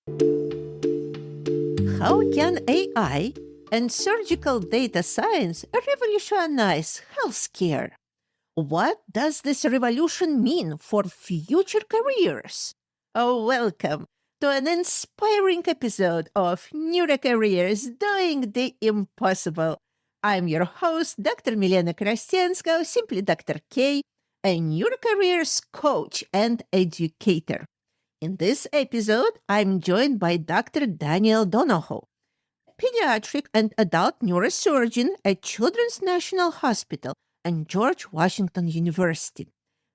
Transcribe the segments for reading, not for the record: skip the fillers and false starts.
How can AI and surgical data science revolutionize healthcare? What does this revolution mean for future careers? Oh, welcome to an inspiring episode of Neurocareers Doing the Impossible. I'm your host, Dr. Milena Korostenskaja, simply Dr. K, a Neurocareers coach and educator. In this episode, I'm joined by Dr. Daniel Donoho, pediatric and adult neurosurgeon at Children's National Hospital and George Washington University.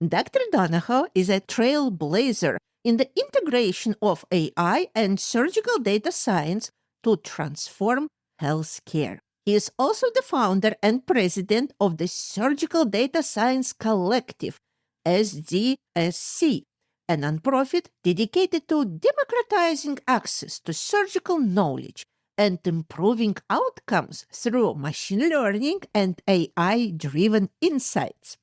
Dr. Donoho is a trailblazer in the integration of AI and surgical data science to transform healthcare. He is also the founder and president of the Surgical Data Science Collective, SDSC, a nonprofit dedicated to democratizing access to surgical knowledge and improving outcomes through machine learning and AI driven insights.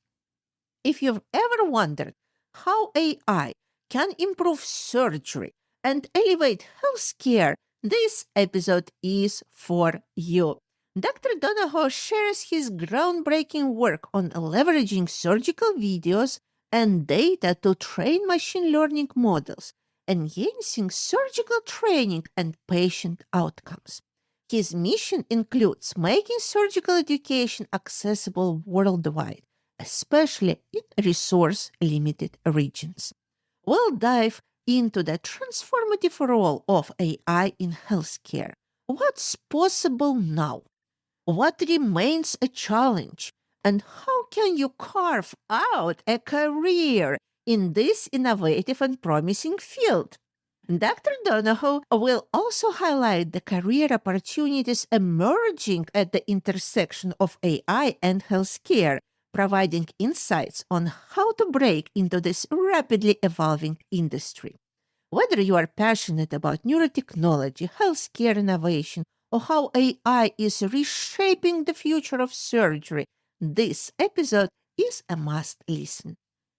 If you've ever wondered how AI can improve surgery and elevate healthcare, this episode is for you. Dr. Donoho shares his groundbreaking work on leveraging surgical videos and data to train machine learning models, enhancing surgical training and patient outcomes. His mission includes making surgical education accessible worldwide, especially in resource limited regions. We'll dive into the transformative role of AI in healthcare. What's possible now? What remains a challenge? And how can you carve out a career in this innovative and promising field? Dr. Donoho will also highlight the career opportunities emerging at the intersection of AI and healthcare, providing insights on how to break into this rapidly evolving industry. Whether you are passionate about neurotechnology, healthcare innovation, or how AI is reshaping the future of surgery, this episode is a must listen.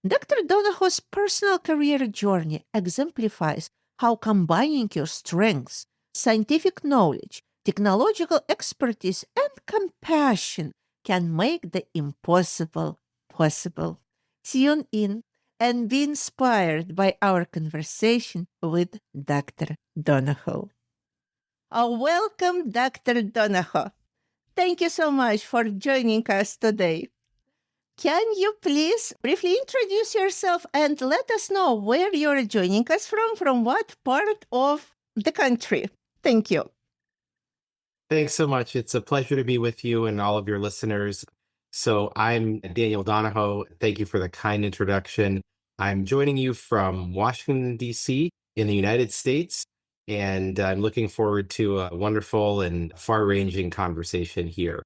Dr. Donaho's personal career journey exemplifies how combining your strengths, scientific knowledge, technological expertise, and compassion can make the impossible possible. Tune in and be inspired by our conversation with Dr. Donaho. Welcome, Dr. Donaho. Thank you so much for joining us today. Can you please briefly introduce yourself and let us know where you're joining us from what part of the country? Thank you. Thanks so much. It's a pleasure to be with you and all of your listeners. So, I'm Daniel Donoho. Thank you for the kind introduction. I'm joining you from Washington, D.C., in the United States, and I'm looking forward to a wonderful and far ranging conversation here.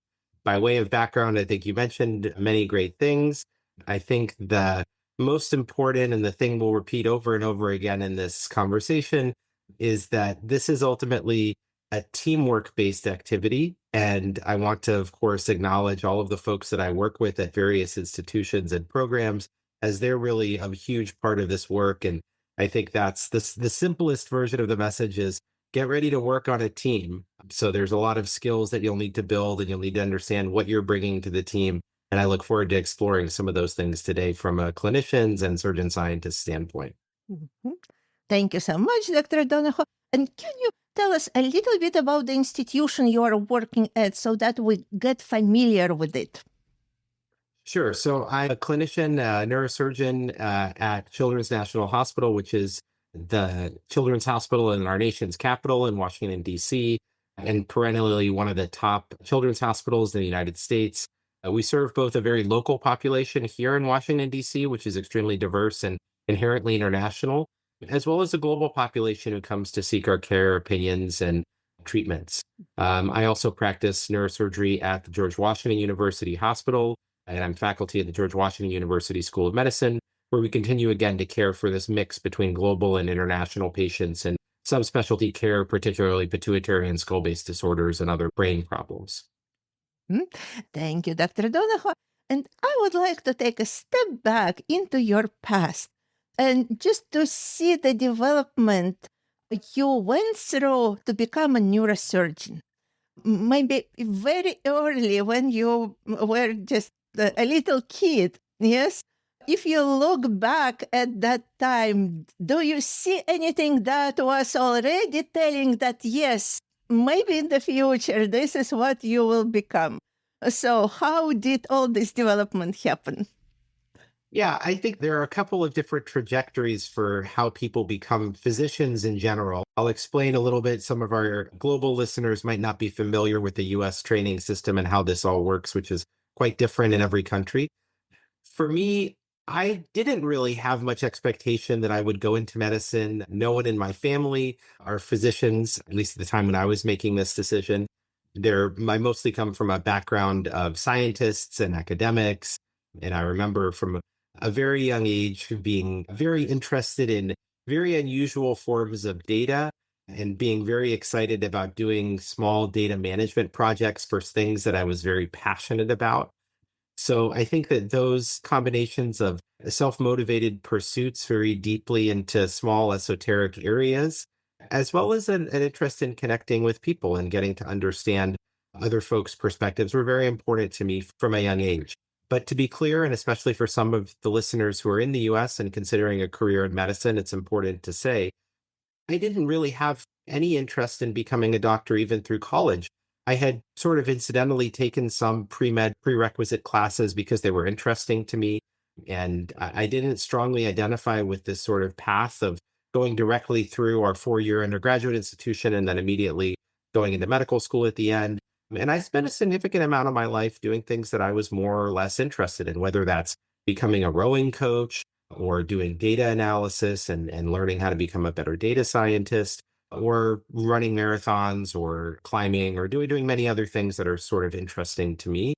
By way of background, I think you mentioned many great things. I think the most important and the thing we'll repeat over and over again in this conversation is that this is ultimately a teamwork based activity. And I want to, of course, acknowledge all of the folks that I work with at various institutions and programs, as they're really a huge part of this work. And I think that's the simplest version of the message is get ready to work on a team. So there's a lot of skills that you'll need to build and you'll need to understand what you're bringing to the team. And I look forward to exploring some of those things today from a clinician's and surgeon scientist standpoint. Mhm. Thank you so much, Dr. Donaho. And can you tell us a little bit about the institution you are working at so that we get familiar with it? Sure. So I'm a clinician, neurosurgeon at Children's National Hospital, which is the children's hospital in our nation's capital in Washington, D.C., and perennially one of the top children's hospitals in the United States. We serve both a very local population here in Washington, D.C., which is extremely diverse and inherently international, as well as a global population who comes to seek our care, opinions, and treatments. I also practice neurosurgery at the George Washington University Hospital, and I'm faculty at the George Washington University School of Medicine, where we continue again to care for this mix between global and international patients and some specialty care, particularly pituitary and skull-based disorders and other brain problems. Thank you, Dr. Donaho. And I would like to take a step back into your past and just to see the development you went through to become a neurosurgeon? Maybe very early when you were just a little kid, yes? If you look back at that time, do you see anything that was already telling that, yes, maybe in the future, this is what you will become? So, how did all this development happen? Yeah, I think there are a couple of different trajectories for how people become physicians in general. I'll explain a little bit. Some of our global listeners might not be familiar with the US training system and how this all works, which is quite different in every country. For me, I didn't really have much expectation that I would go into medicine. No one in my family are physicians, at least at the time when I was making this decision. I mostly come from a background of scientists and academics. And I remember from a very young age being very interested in very unusual forms of data and being very excited about doing small data management projects for things that I was very passionate about. So I think that those combinations of self-motivated pursuits very deeply into small esoteric areas, as well as an interest in connecting with people and getting to understand other folks' perspectives were very important to me from a young age. But to be clear, and especially for some of the listeners who are in the US and considering a career in medicine, it's important to say I didn't really have any interest in becoming a doctor even through college. I had sort of incidentally taken some pre-med prerequisite classes because they were interesting to me. And I didn't strongly identify with this sort of path of going directly through our 4-year undergraduate institution and then immediately going into medical school at the end. And I spent a significant amount of my life doing things that I was more or less interested in, whether that's becoming a rowing coach, or doing data analysis and learning how to become a better data scientist, or running marathons or climbing or doing many other things that are sort of interesting to me.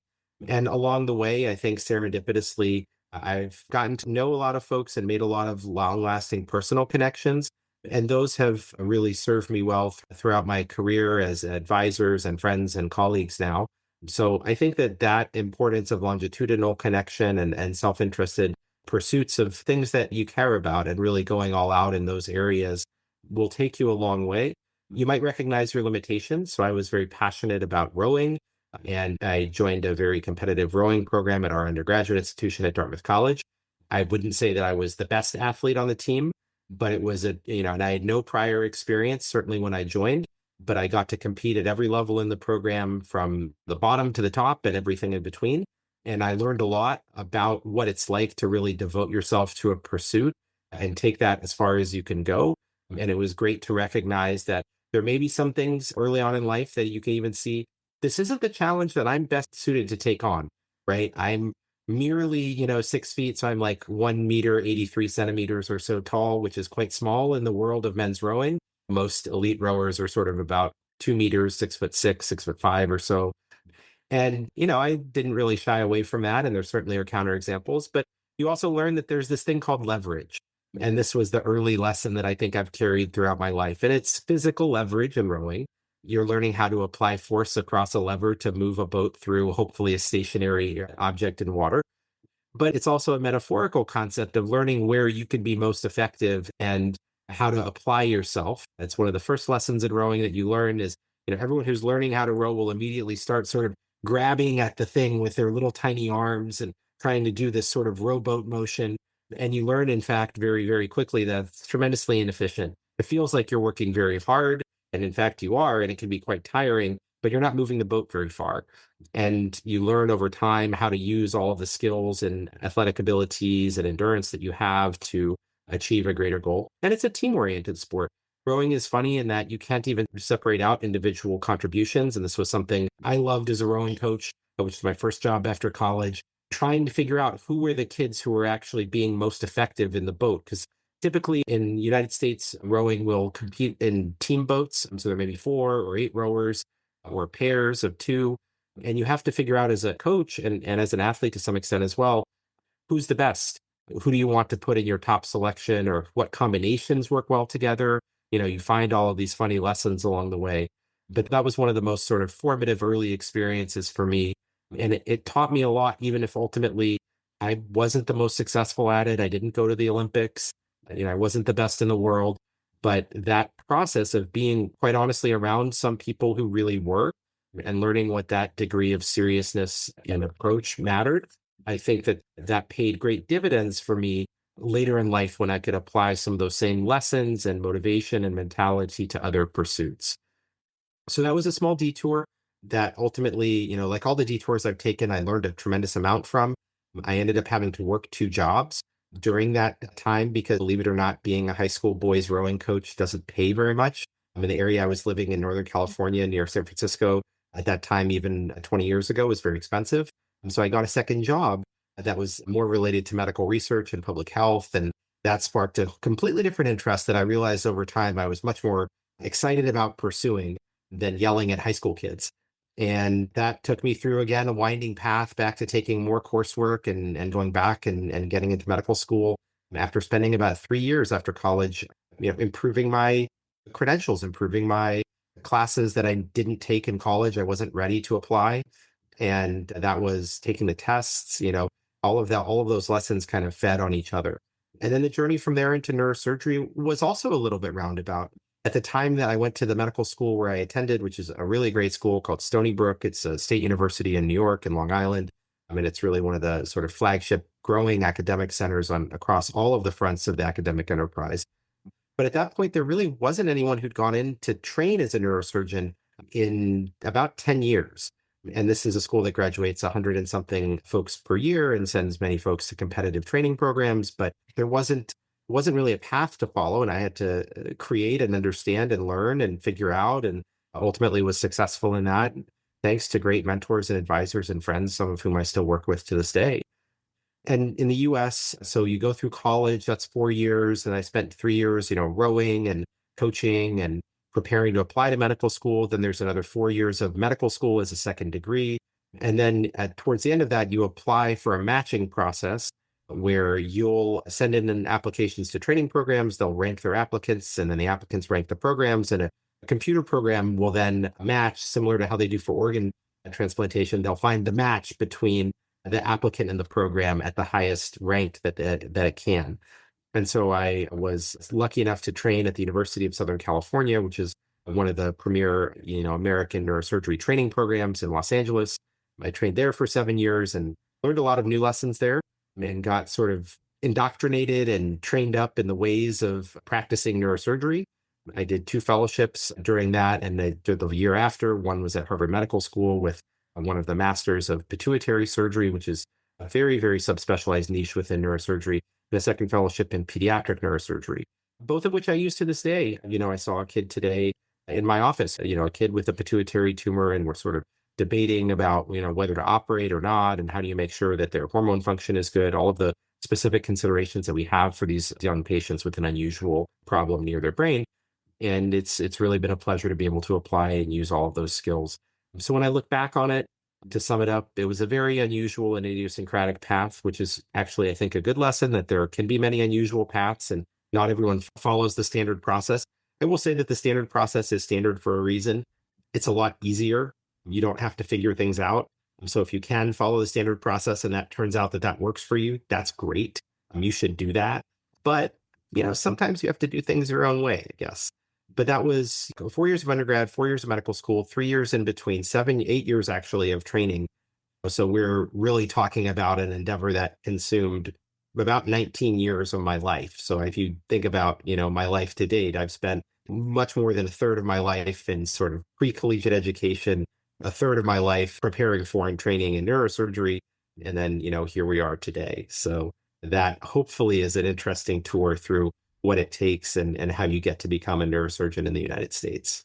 And along the way, I think serendipitously, I've gotten to know a lot of folks and made a lot of long lasting personal connections. And those have really served me well throughout my career as advisors and friends and colleagues now. So I think that that importance of longitudinal connection and self-interested pursuits of things that you care about and really going all out in those areas will take you a long way. You might recognize your limitations. So I was very passionate about rowing, and I joined a very competitive rowing program at our undergraduate institution at Dartmouth College. I wouldn't say that I was the best athlete on the team, but it was and I had no prior experience, certainly when I joined, but I got to compete at every level in the program from the bottom to the top and everything in between. And I learned a lot about what it's like to really devote yourself to a pursuit and take that as far as you can go. And it was great to recognize that there may be some things early on in life that you can even see, this isn't the challenge that I'm best suited to take on, right? I'm merely, 6 feet. So I'm like 1 meter, 83 centimeters or so tall, which is quite small in the world of men's rowing. Most elite rowers are sort of about 2 meters, 6'6", 6'5" or so. And, I didn't really shy away from that. And there certainly are counterexamples, but you also learn that there's this thing called leverage. And this was the early lesson that I think I've carried throughout my life. And it's physical leverage in rowing. You're learning how to apply force across a lever to move a boat through hopefully a stationary object in water. But it's also a metaphorical concept of learning where you can be most effective and how to apply yourself. That's one of the first lessons in rowing that you learn is, everyone who's learning how to row will immediately start sort of grabbing at the thing with their little tiny arms and trying to do this sort of rowboat motion. And you learn, in fact, very, very quickly that it's tremendously inefficient. It feels like you're working very hard. And in fact, you are, and it can be quite tiring, but you're not moving the boat very far. And you learn over time how to use all of the skills and athletic abilities and endurance that you have to achieve a greater goal. And it's a team-oriented sport. Rowing is funny in that you can't even separate out individual contributions. And this was something I loved as a rowing coach, which was my first job after college, trying to figure out who were the kids who were actually being most effective in the boat. Because typically in the United States, rowing will compete in team boats. So there may be 4 or 8 rowers or pairs of 2. And you have to figure out as a coach and as an athlete to some extent as well, who's the best? Who do you want to put in your top selection, or what combinations work well together? You find all of these funny lessons along the way. But that was one of the most sort of formative early experiences for me. And it taught me a lot, even if ultimately I wasn't the most successful at it. I didn't go to the Olympics. I wasn't the best in the world. But that process of being, quite honestly, around some people who really work and learning what that degree of seriousness and approach mattered, I think that that paid great dividends for me later in life when I could apply some of those same lessons and motivation and mentality to other pursuits. So that was a small detour that ultimately, like all the detours I've taken, I learned a tremendous amount from. I ended up having to work 2 jobs during that time because, believe it or not, being a high school boys rowing coach doesn't pay very much. I'm in the area I was living in Northern California near San Francisco at that time, even 20 years ago, was very expensive. And so I got a second job that was more related to medical research and public health. And that sparked a completely different interest that I realized over time I was much more excited about pursuing than yelling at high school kids. And that took me through, again, a winding path back to taking more coursework and going back and getting into medical school after spending about 3 years after college, improving my credentials, improving my classes that I didn't take in college. I wasn't ready to apply. And that was taking the tests, all of that, all of those lessons kind of fed on each other. And then the journey from there into neurosurgery was also a little bit roundabout. At the time that I went to the medical school where I attended, which is a really great school called Stony Brook, it's a state university in New York and Long Island. I mean, it's really one of the sort of flagship growing academic centers across all of the fronts of the academic enterprise. But at that point, there really wasn't anyone who'd gone in to train as a neurosurgeon in about 10 years. And this is a school that graduates 100 and something folks per year and sends many folks to competitive training programs. But there wasn't really a path to follow. And I had to create and understand and learn and figure out, and ultimately was successful in that, thanks to great mentors and advisors and friends, some of whom I still work with to this day. And in the US, so you go through college, that's 4 years. And I spent 3 years, rowing and coaching and preparing to apply to medical school. Then there's another 4 years of medical school as a second degree. And then towards the end of that, you apply for a matching process where you'll send in applications to training programs. They'll rank their applicants, and then the applicants rank the programs. And a computer program will then match, similar to how they do for organ transplantation. They'll find the match between the applicant and the program at the highest rank that it can. And so I was lucky enough to train at the University of Southern California, which is one of the premier, American neurosurgery training programs in Los Angeles. I trained there for 7 years and learned a lot of new lessons there and got sort of indoctrinated and trained up in the ways of practicing neurosurgery. I did 2 fellowships during that, and I did the year after. One was at Harvard Medical School with one of the masters of pituitary surgery, which is a very, very subspecialized niche within neurosurgery, and a second fellowship in pediatric neurosurgery, both of which I use to this day. I saw a kid today in my office, a kid with a pituitary tumor, and we're sort of debating about, whether to operate or not, and how do you make sure that their hormone function is good, all of the specific considerations that we have for these young patients with an unusual problem near their brain. And it's really been a pleasure to be able to apply and use all of those skills. So when I look back on it, to sum it up, it was a very unusual and idiosyncratic path, which is actually, I think, a good lesson that there can be many unusual paths and not everyone follows the standard process. I will say that the standard process is standard for a reason. It's a lot easier. You don't have to figure things out. So if you can follow the standard process and that turns out that works for you, that's great. You should do that. But, sometimes you have to do things your own way, I guess. But that was 4 years of undergrad, 4 years of medical school, 3 years in between, 7, 8 years actually of training. So we're really talking about an endeavor that consumed about 19 years of my life. So if you think about, my life to date, I've spent much more than a third of my life in sort of pre-collegiate education, a third of my life preparing for and training in neurosurgery. And then, here we are today. So that hopefully is an interesting tour through what it takes and how you get to become a neurosurgeon in the United States.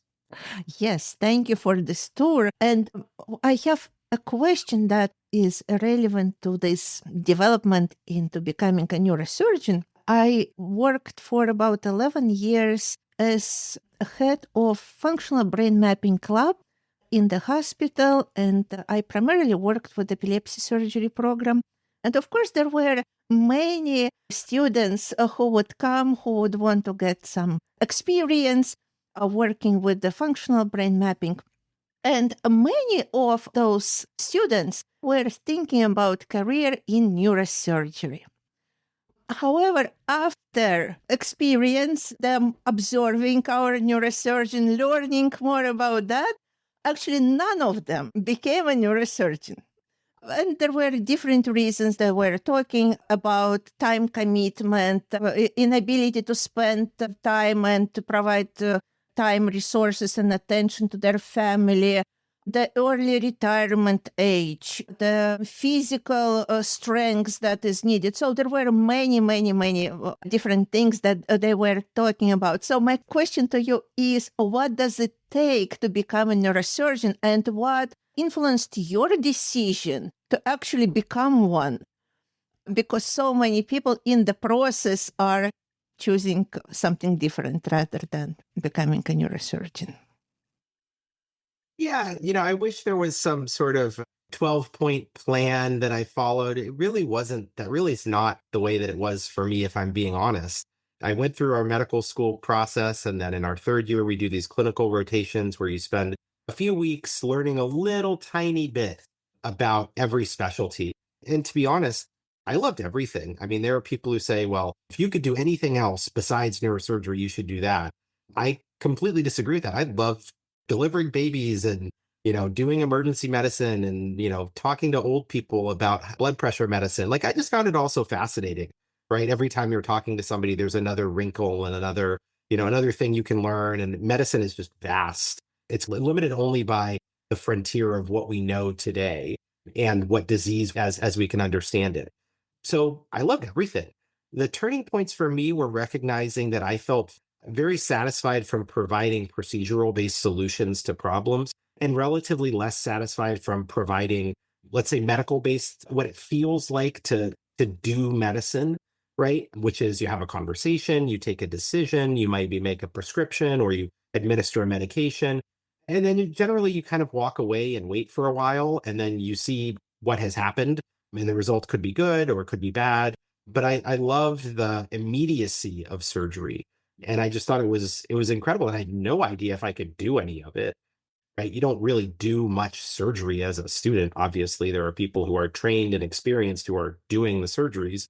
Yes, thank you for this tour. And I have a question that is relevant to this development into becoming a neurosurgeon. I worked for about 11 years as a head of functional brain mapping club in the hospital, and I primarily worked with the epilepsy surgery program. And of course, there were many students who would come, who would want to get some experience working with the functional brain mapping. And many of those students were thinking about career in neurosurgery. However, after experience, them observing our neurosurgeon, learning more about that, actually none of them became a neurosurgeon. And there were different reasons. They were talking about time commitment, inability to spend time and to provide time, resources, and attention to their family, the early retirement age, the physical strength that is needed. So there were many different things that they were talking about. So my question to you is, what does it take to become a neurosurgeon, and what influenced your decision to actually become one? Because so many people in the process are choosing something different rather than becoming a neurosurgeon. Yeah, I wish there was some sort of 12-point plan that I followed. It really wasn't, that really is not the way that it was for me, if I'm being honest. I went through our medical school process, and then in our third year, we do these clinical rotations where you spend a few weeks learning a little tiny bit about every specialty. And to be honest, I loved everything. I mean, there are people who say, well, if you could do anything else besides neurosurgery, you should do that. I completely disagree with that. I love delivering babies and doing emergency medicine and talking to old people about blood pressure medicine. Like, I just found it all so fascinating, right? Every time you're talking to somebody, there's another wrinkle and another thing you can learn. And medicine is just vast. It's limited only by the frontier of what we know today and what disease as we can understand it. So I loved everything. The turning points for me were recognizing that I felt very satisfied from providing procedural based solutions to problems, and relatively less satisfied from providing, let's say, medical based, what it feels like to do medicine, right? Which is, you have a conversation, you take a decision, you maybe make a prescription, or you administer a medication. And then generally you kind of walk away and wait for a while, and then you see what has happened. I mean, the result could be good or it could be bad. But I loved the immediacy of surgery. And I just thought it was incredible. And I had no idea if I could do any of it, right? You don't really do much surgery as a student. Obviously, there are people who are trained and experienced who are doing the surgeries.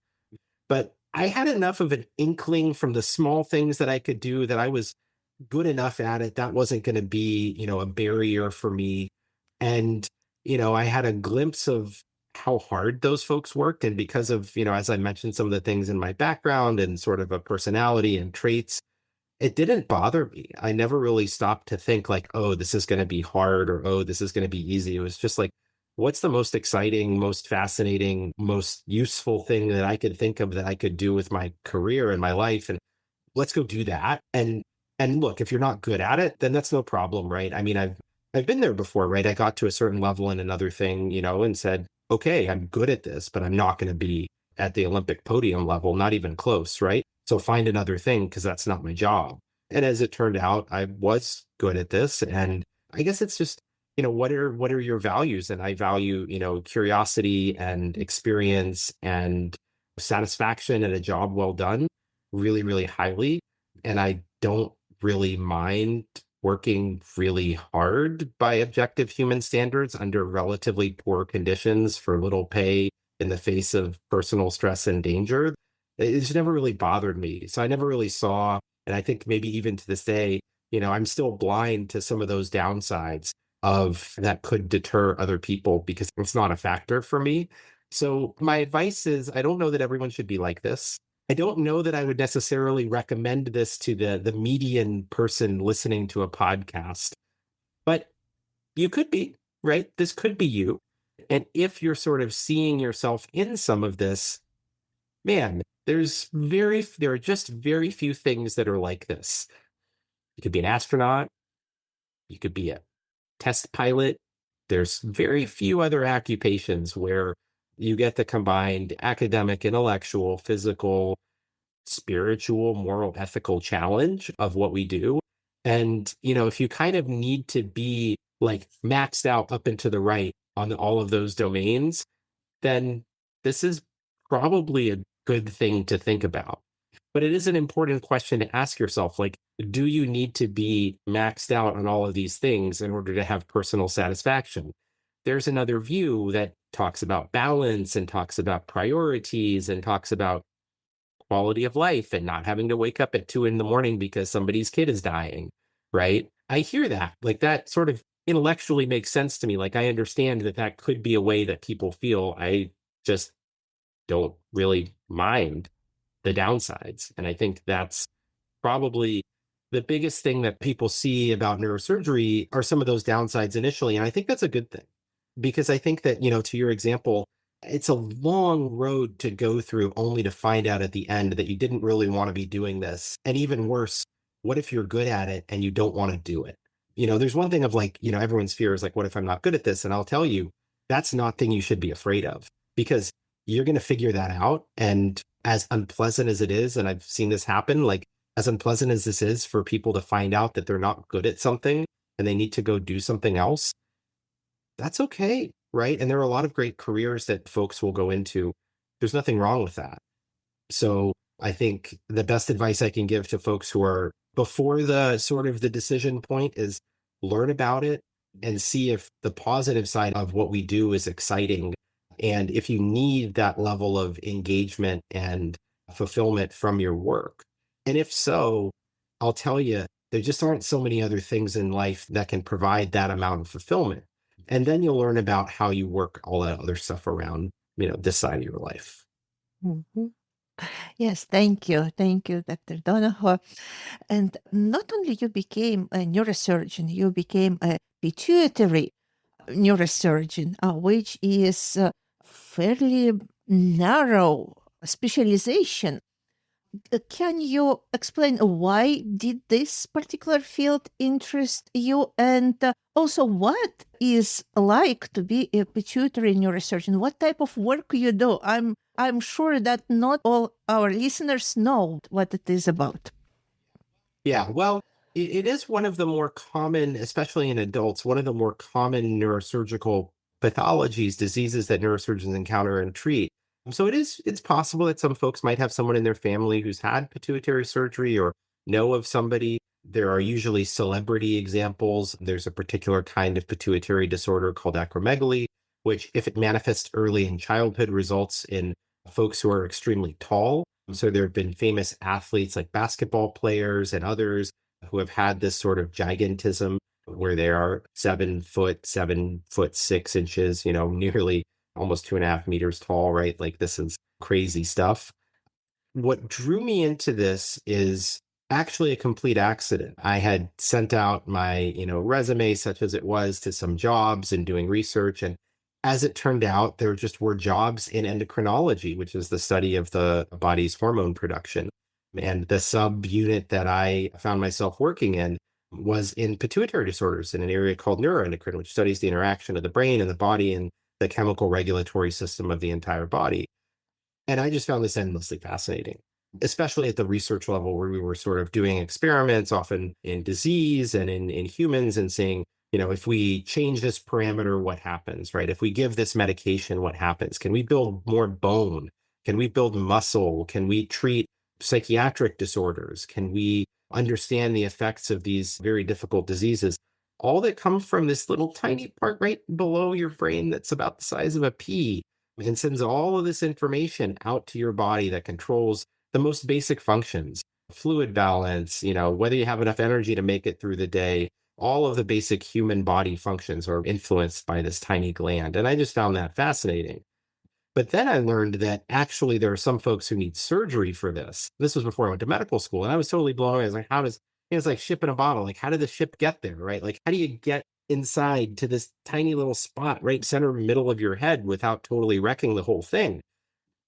But I had enough of an inkling from the small things that I could do that I was good enough at it. That wasn't going to be, a barrier for me. And, I had a glimpse of how hard those folks worked. And because of, as I mentioned, some of the things in my background and sort of a personality and traits, it didn't bother me. I never really stopped to think like, oh, this is going to be hard, or, oh, this is going to be easy. It was just like, what's the most exciting, most fascinating, most useful thing that I could think of that I could do with my career and my life? And let's go do that. And look, if you're not good at it, then that's no problem, right? I mean, I've been there before, right? I got to a certain level in another thing, and said, okay, I'm good at this, but I'm not going to be at the Olympic podium level, not even close, right? So find another thing, because that's not my job. And as it turned out, I was good at this. And I guess it's just, what are your values? And I value, curiosity and experience and satisfaction at a job well done really, really highly. And I don't really mind working really hard by objective human standards under relatively poor conditions for little pay in the face of personal stress and danger. It's never really bothered me. So I never really saw, and I think maybe even to this day, I'm still blind to some of those downsides of that could deter other people, because it's not a factor for me. So my advice is, I don't know that everyone should be like this. I don't know that I would necessarily recommend this to the median person listening to a podcast, but you could be, right? This could be you. And if you're sort of seeing yourself in some of this, man, there are just very few things that are like this. You could be an astronaut, you could be a test pilot. There's very few other occupations where you get the combined academic, intellectual, physical, spiritual, moral, ethical challenge of what we do. And, if you kind of need to be like maxed out up and to the right on all of those domains, then this is probably a good thing to think about. But it is an important question to ask yourself, like, do you need to be maxed out on all of these things in order to have personal satisfaction? There's another view that talks about balance and talks about priorities and talks about quality of life and not having to wake up at 2 in the morning because somebody's kid is dying, right? I hear that. Like that sort of intellectually makes sense to me. Like I understand that that could be a way that people feel. I just don't really mind the downsides. And I think that's probably the biggest thing that people see about neurosurgery are some of those downsides initially. And I think that's a good thing because I think that, to your example, it's a long road to go through only to find out at the end that you didn't really want to be doing this. And even worse, what if you're good at it and you don't want to do it? There's one thing of like, everyone's fear is like, what if I'm not good at this? And I'll tell you, that's not thing you should be afraid of because you're going to figure that out. And as unpleasant as it is, and I've seen this happen, like as unpleasant as this is for people to find out that they're not good at something and they need to go do something else, that's okay, right? And there are a lot of great careers that folks will go into. There's nothing wrong with that. So I think the best advice I can give to folks who are before the sort of the decision point is learn about it and see if the positive side of what we do is exciting. And if you need that level of engagement and fulfillment from your work. And if so, I'll tell you, there just aren't so many other things in life that can provide that amount of fulfillment. And then you'll learn about how you work all that other stuff around, this side of your life. Mhm. Yes, thank you. Thank you, Dr. Donoho. And not only you became a neurosurgeon, you became a pituitary neurosurgeon, which is a fairly narrow specialization. Can you explain why did this particular field interest you, and also what is like to be a pituitary neurosurgeon? What type of work you do? I'm sure that not all our listeners know what it is about. Yeah, well, it is one of the more common, especially in adults, one of the more common neurosurgical pathologies, diseases that neurosurgeons encounter and treat. So it's possible that some folks might have someone in their family who's had pituitary surgery or know of somebody. There are usually celebrity examples. There's a particular kind of pituitary disorder called acromegaly, which, if it manifests early in childhood, results in folks who are extremely tall. So there have been famous athletes like basketball players and others who have had this sort of gigantism where they are 7 foot, 7 foot 6 inches, nearly almost 2.5 meters tall, right? Like this is crazy stuff. What drew me into this is actually a complete accident. I had sent out my, resume, such as it was, to some jobs and doing research. And as it turned out, there just were jobs in endocrinology, which is the study of the body's hormone production. And the subunit that I found myself working in was in pituitary disorders in an area called neuroendocrine, which studies the interaction of the brain and the body and the chemical regulatory system of the entire body. And I just found this endlessly fascinating, especially at the research level where we were sort of doing experiments, often in disease and in humans, and seeing, if we change this parameter, what happens, right? If we give this medication, what happens? Can we build more bone? Can we build muscle? Can we treat psychiatric disorders? Can we understand the effects of these very difficult diseases? All that come from this little tiny part right below your brain that's about the size of a pea and sends all of this information out to your body that controls the most basic functions, fluid balance, whether you have enough energy to make it through the day. All of the basic human body functions are influenced by this tiny gland. And I just found that fascinating. But then I learned that actually there are some folks who need surgery for this. This was before I went to medical school. And I was totally blown away. I was like, it's like ship in a bottle. Like, how did the ship get there, right? Like, how do you get inside to this tiny little spot right center middle of your head without totally wrecking the whole thing?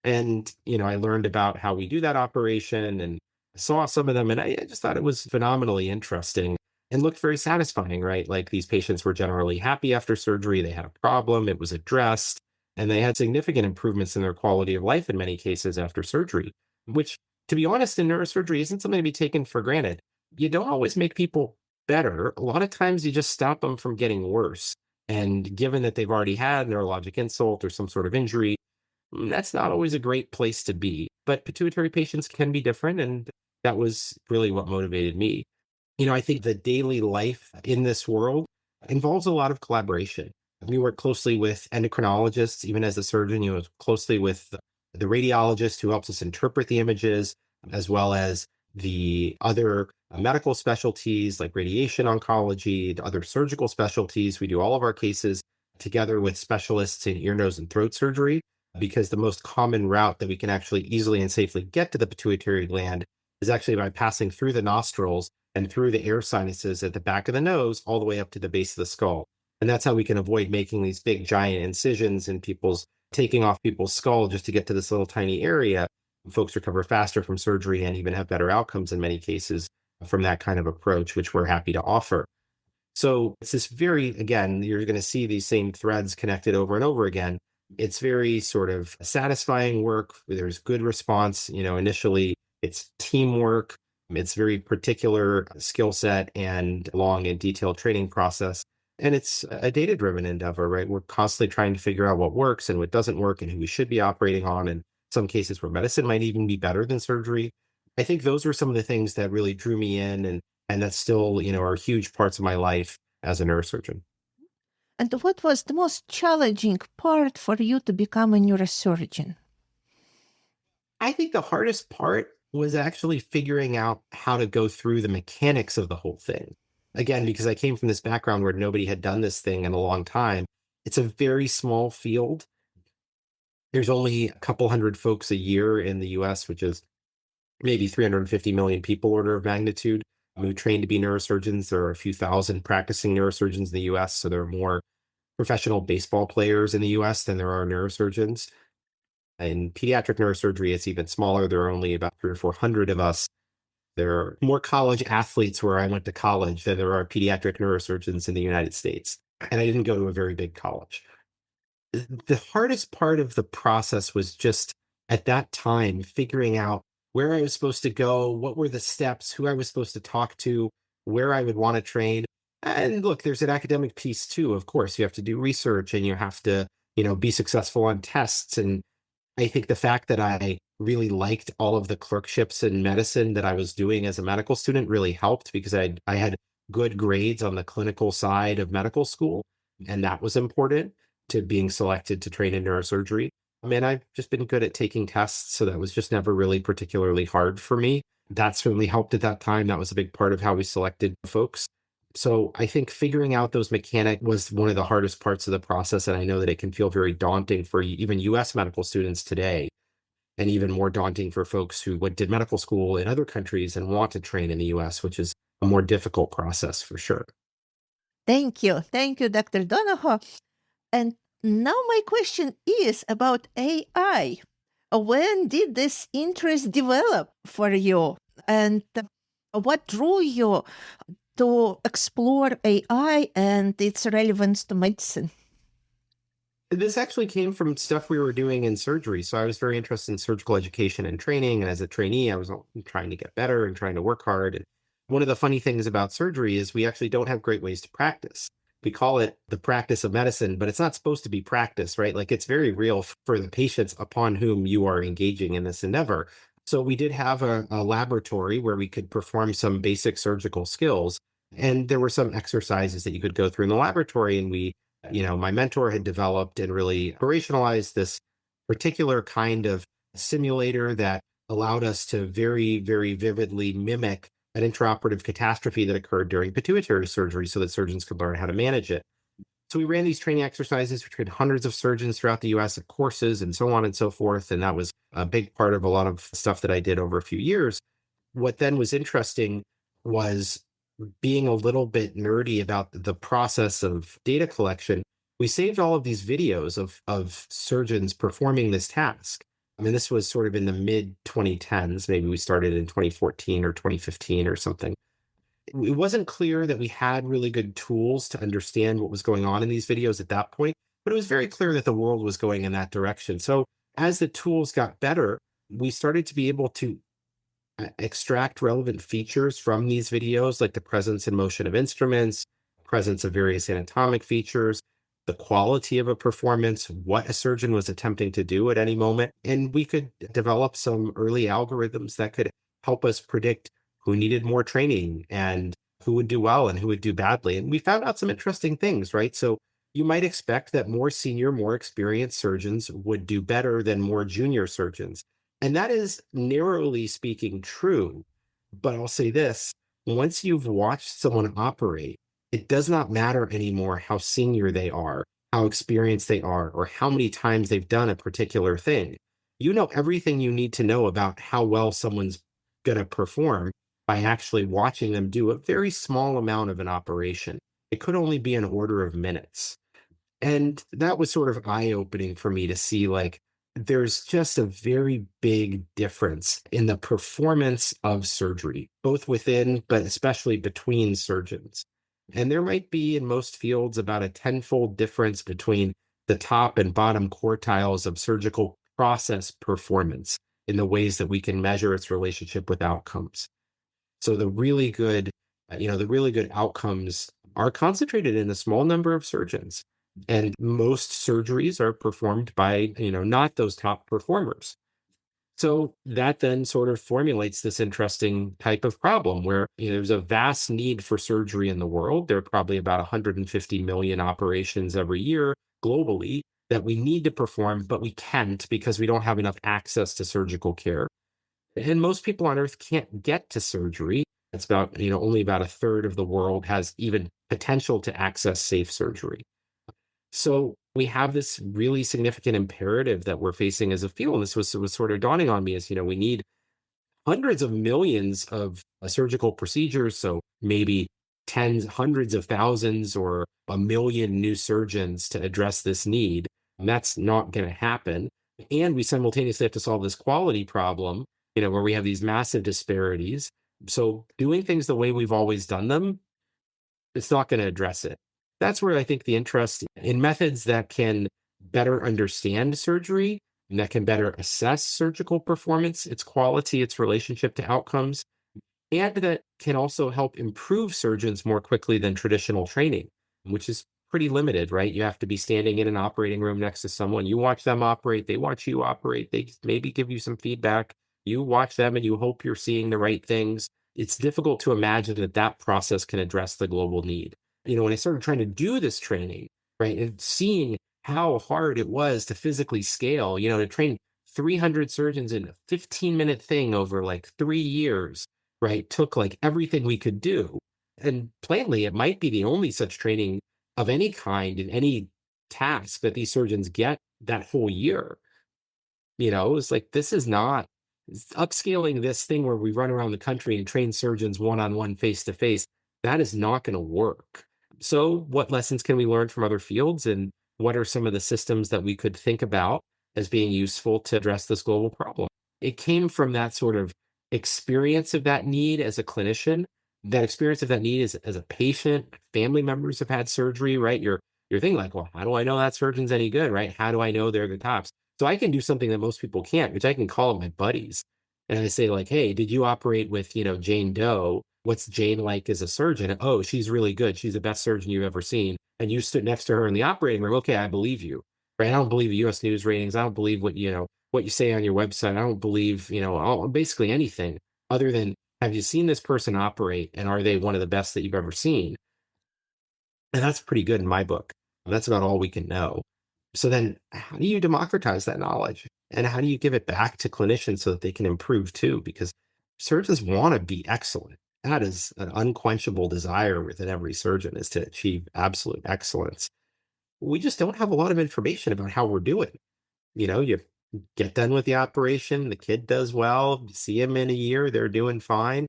And, I learned about how we do that operation and saw some of them. And I just thought it was phenomenally interesting and looked very satisfying, right? Like these patients were generally happy after surgery. They had a problem, it was addressed, and they had significant improvements in their quality of life in many cases after surgery, which, to be honest, in neurosurgery isn't something to be taken for granted. You don't always make people better. A lot of times you just stop them from getting worse. And given that they've already had neurologic insult or some sort of injury, that's not always a great place to be. But pituitary patients can be different. And that was really what motivated me. I think the daily life in this world involves a lot of collaboration. We work closely with endocrinologists, even as a surgeon, closely with the radiologist who helps us interpret the images, as well as the other medical specialties like radiation oncology, the other surgical specialties. We do all of our cases together with specialists in ear, nose, and throat surgery, because the most common route that we can actually easily and safely get to the pituitary gland is actually by passing through the nostrils and through the air sinuses at the back of the nose, all the way up to the base of the skull. And that's how we can avoid making these big giant incisions in people's, taking off people's skull just to get to this little tiny area. Folks recover faster from surgery and even have better outcomes in many cases from that kind of approach, which we're happy to offer. So it's this very, again, you're going to see these same threads connected over and over again. It's very sort of satisfying work. There's good response. Initially it's teamwork. It's very particular skill set and long and detailed training process. And it's a data-driven endeavor, right? We're constantly trying to figure out what works and what doesn't work and who we should be operating on. And some cases where medicine might even be better than surgery. I think those are some of the things that really drew me in, and that still, are huge parts of my life as a neurosurgeon. And what was the most challenging part for you to become a neurosurgeon? I think the hardest part was actually figuring out how to go through the mechanics of the whole thing. Again, because I came from this background where nobody had done this thing in a long time. It's a very small field. There's only a couple hundred folks a year in the US, which is maybe 350 million people order of magnitude who train to be neurosurgeons. There are a few thousand practicing neurosurgeons in the US. So there are more professional baseball players in the US than there are neurosurgeons. In pediatric neurosurgery, it's even smaller. There are only about 300 or 400 of us. There are more college athletes where I went to college than there are pediatric neurosurgeons in the United States. And I didn't go to a very big college. The hardest part of the process was just at that time figuring out where I was supposed to go, what were the steps, who I was supposed to talk to, where I would want to train. And look, there's an academic piece too, of course. You have to do research and you have to, be successful on tests. And I think the fact that I really liked all of the clerkships in medicine that I was doing as a medical student really helped, because I had good grades on the clinical side of medical school. And that was important to being selected to train in neurosurgery. And I've just been good at taking tests, so that was just never really particularly hard for me. That certainly helped at that time. That was a big part of how we selected folks. So I think figuring out those mechanics was one of the hardest parts of the process. And I know that it can feel very daunting for even US medical students today, and even more daunting for folks who did medical school in other countries and want to train in the US, which is a more difficult process for sure. Thank you. Thank you, Dr. Donoho. And now my question is about AI. When did this interest develop for you? And what drew you to explore AI and its relevance to medicine? This actually came from stuff we were doing in surgery. So I was very interested in surgical education and training. And as a trainee, I was trying to get better and trying to work hard. And one of the funny things about surgery is we actually don't have great ways to practice. We call it the practice of medicine, but it's not supposed to be practice, right? Like, it's very real for the patients upon whom you are engaging in this endeavor. So we did have a laboratory where we could perform some basic surgical skills. And there were some exercises that you could go through in the laboratory. And my mentor had developed and really operationalized this particular kind of simulator that allowed us to very, very vividly mimic an intraoperative catastrophe that occurred during pituitary surgery so that surgeons could learn how to manage it. So we ran these training exercises. We trained hundreds of surgeons throughout the US at courses and so on and so forth. And that was a big part of a lot of stuff that I did over a few years. What then was interesting was being a little bit nerdy about the process of data collection. We saved all of these videos of surgeons performing this task. I mean, this was sort of in the mid 2010s. Maybe we started in 2014 or 2015 or something. It wasn't clear that we had really good tools to understand what was going on in these videos at that point, but it was very clear that the world was going in that direction. So as the tools got better, we started to be able to extract relevant features from these videos, like the presence and motion of instruments, presence of various anatomic features, the quality of a performance, what a surgeon was attempting to do at any moment. And we could develop some early algorithms that could help us predict who needed more training and who would do well and who would do badly. And we found out some interesting things, right? So You might expect that more senior, more experienced surgeons would do better than more junior surgeons. And that is narrowly speaking true. But I'll say this, once you've watched someone operate, it does not matter anymore how senior they are, how experienced they are, or how many times they've done a particular thing. You know everything you need to know about how well someone's going to perform by actually watching them do a very small amount of an operation. It could only be an order of minutes. And that was sort of eye-opening for me to see, like, there's just a very big difference in the performance of surgery, both within, but especially between surgeons. And there might be in most fields about a tenfold difference between the top and bottom quartiles of surgical process performance in the ways that we can measure its relationship with outcomes. So the really good outcomes are concentrated in a small number of surgeons. And most surgeries are performed by, not those top performers. So that then sort of formulates this interesting type of problem where there's a vast need for surgery in the world. There are probably about 150 million operations every year globally that we need to perform, but we can't because we don't have enough access to surgical care. And most people on earth can't get to surgery. It's about, only about a third of the world has even potential to access safe surgery. So we have this really significant imperative that we're facing as a field. And was sort of dawning on me as, we need hundreds of millions of surgical procedures. So maybe tens, hundreds of thousands or a million new surgeons to address this need. And that's not going to happen. And we simultaneously have to solve this quality problem, where we have these massive disparities. So doing things the way we've always done them, it's not going to address it. That's where I think the interest in methods that can better understand surgery and that can better assess surgical performance, its quality, its relationship to outcomes, and that can also help improve surgeons more quickly than traditional training, which is pretty limited, right? You have to be standing in an operating room next to someone. You watch them operate, they watch you operate, they maybe give you some feedback. You watch them and you hope you're seeing the right things. It's difficult to imagine that that process can address the global need. When I started trying to do this training, right, and seeing how hard it was to physically scale, to train 300 surgeons in a 15-minute thing over like 3 years, right, took like everything we could do. And plainly, it might be the only such training of any kind in any task that these surgeons get that whole year. It's like, this is not upscaling this thing where we run around the country and train surgeons one-on-one, face-to-face. That is not going to work. So what lessons can we learn from other fields? And what are some of the systems that we could think about as being useful to address this global problem? It came from that sort of experience of that need as a clinician, that experience of that need as a patient. Family members have had surgery, right? You're thinking like, well, how do I know that surgeon's any good, right? How do I know they're the tops? So I can do something that most people can't, which I can call up my buddies. And I say like, hey, did you operate with, Jane Doe? What's Jane like as a surgeon? Oh, she's really good. She's the best surgeon you've ever seen. And you stood next to her in the operating room. Okay, I believe you, right? I don't believe the US News ratings. I don't believe what you say on your website. I don't believe, basically anything other than, have you seen this person operate? And are they one of the best that you've ever seen? And that's pretty good in my book. That's about all we can know. So then how do you democratize that knowledge? And how do you give it back to clinicians so that they can improve too? Because surgeons want to be excellent. That is an unquenchable desire within every surgeon, is to achieve absolute excellence. We just don't have a lot of information about how we're doing. You get done with the operation, the kid does well, you see him in a year, they're doing fine.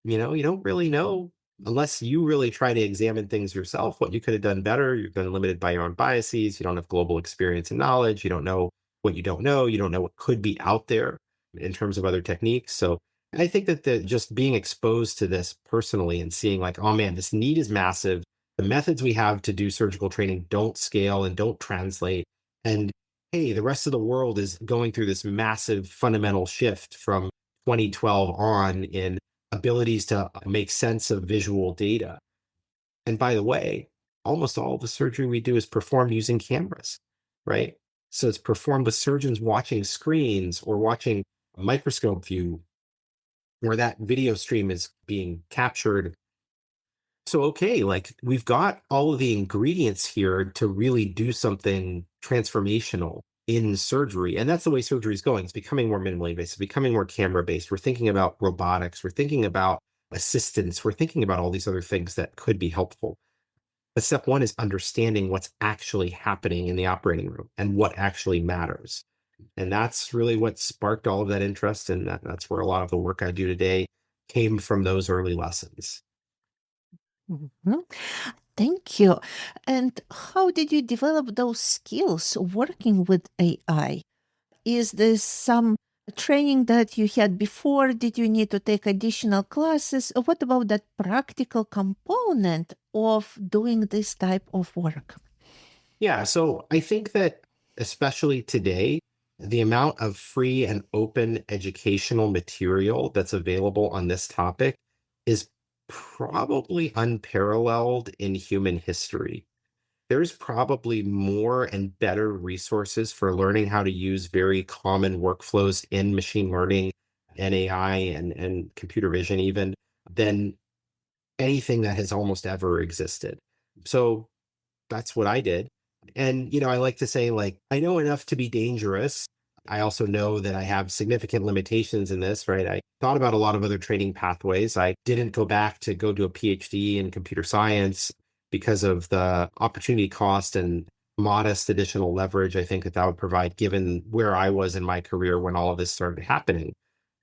You don't really know unless you really try to examine things yourself, what you could have done better. You're then limited by your own biases. You don't have global experience and knowledge. You don't know what you don't know. You don't know what could be out there in terms of other techniques. So I think that just being exposed to this personally and seeing like, oh man, this need is massive. The methods we have to do surgical training don't scale and don't translate. And hey, the rest of the world is going through this massive fundamental shift from 2012 on in abilities to make sense of visual data. And by the way, almost all the surgery we do is performed using cameras, right? So it's performed with surgeons watching screens or watching a microscope view where that video stream is being captured. So, okay, like we've got all of the ingredients here to really do something transformational in surgery. And that's the way surgery is going. It's becoming more minimally invasive, becoming more camera based. We're thinking about robotics, we're thinking about assistance, we're thinking about all these other things that could be helpful. But step one is understanding what's actually happening in the operating room and what actually matters. And that's really what sparked all of that interest. And that's where a lot of the work I do today came from those early lessons. Mhm. Thank you. And how did you develop those skills working with AI? Is this some training that you had before? Did you need to take additional classes? Or what about that practical component of doing this type of work? Yeah, so I think that especially today, the amount of free and open educational material that's available on this topic is probably unparalleled in human history. There's probably more and better resources for learning how to use very common workflows in machine learning and AI and computer vision even than anything that has almost ever existed. So that's what I did. And, I like to say, like, I know enough to be dangerous. I also know that I have significant limitations in this, right? I thought about a lot of other training pathways. I didn't go back to go do a PhD in computer science because of the opportunity cost and modest additional leverage I think that that would provide given where I was in my career when all of this started happening.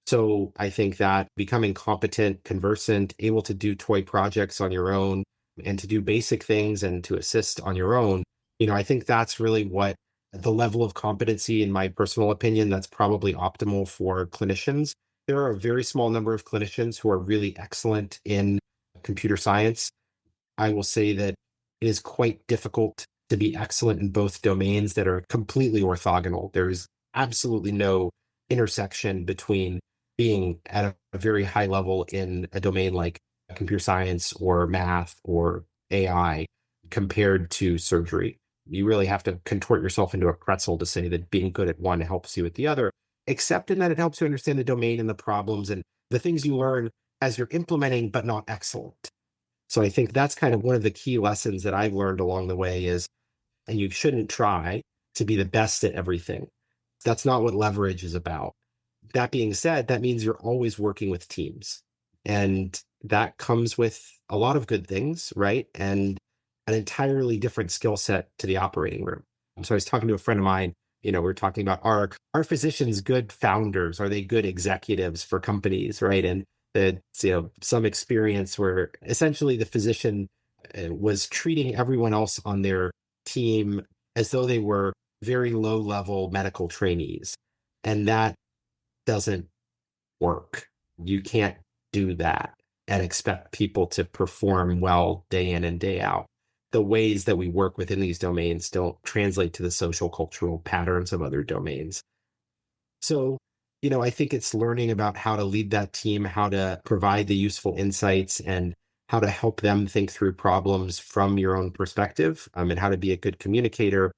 So I think that becoming competent, conversant, able to do toy projects on your own and to do basic things and to assist on your own, I think that's really what the level of competency, in my personal opinion, that's probably optimal for clinicians. There are a very small number of clinicians who are really excellent in computer science. I will say that it is quite difficult to be excellent in both domains that are completely orthogonal. There's absolutely no intersection between being at a very high level in a domain like computer science or math or AI compared to surgery. You really have to contort yourself into a pretzel to say that being good at one helps you with the other, except in that it helps you understand the domain and the problems and the things you learn as you're implementing, but not excellent. So I think that's kind of one of the key lessons that I've learned along the way is, and you shouldn't try to be the best at everything. That's not what leverage is about. That being said, that means you're always working with teams. And that comes with a lot of good things, right? And an entirely different skill set to the operating room. So I was talking to a friend of mine, we are talking about are physicians good founders? Are they good executives for companies, right? And the some experience where essentially the physician was treating everyone else on their team as though they were very low level medical trainees. And that doesn't work. You can't do that and expect people to perform well day in and day out. The ways that we work within these domains don't translate to the social cultural patterns of other domains. So, I think it's learning about how to lead that team, how to provide the useful insights, and how to help them think through problems from your own perspective, and how to be a good communicator,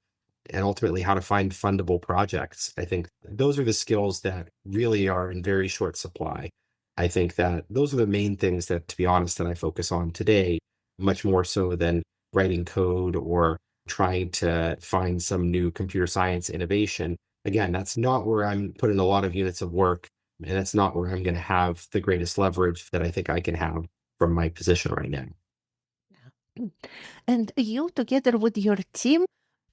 and ultimately how to find fundable projects. I think those are the skills that really are in very short supply. I think that those are the main things that, to be honest, that I focus on today, much more so than writing code or trying to find some new computer science innovation. Again, that's not where I'm putting a lot of units of work, and that's not where I'm going to have the greatest leverage that I think I can have from my position right now. And you, together with your team,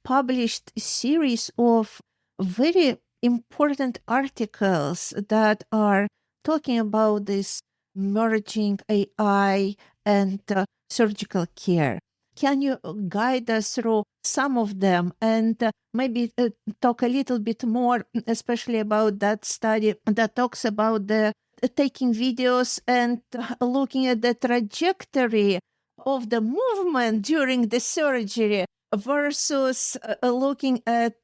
published a series of very important articles that are talking about this merging AI and surgical care. Can you guide us through some of them and maybe talk a little bit more, especially about that study that talks about the taking videos and looking at the trajectory of the movement during the surgery versus looking at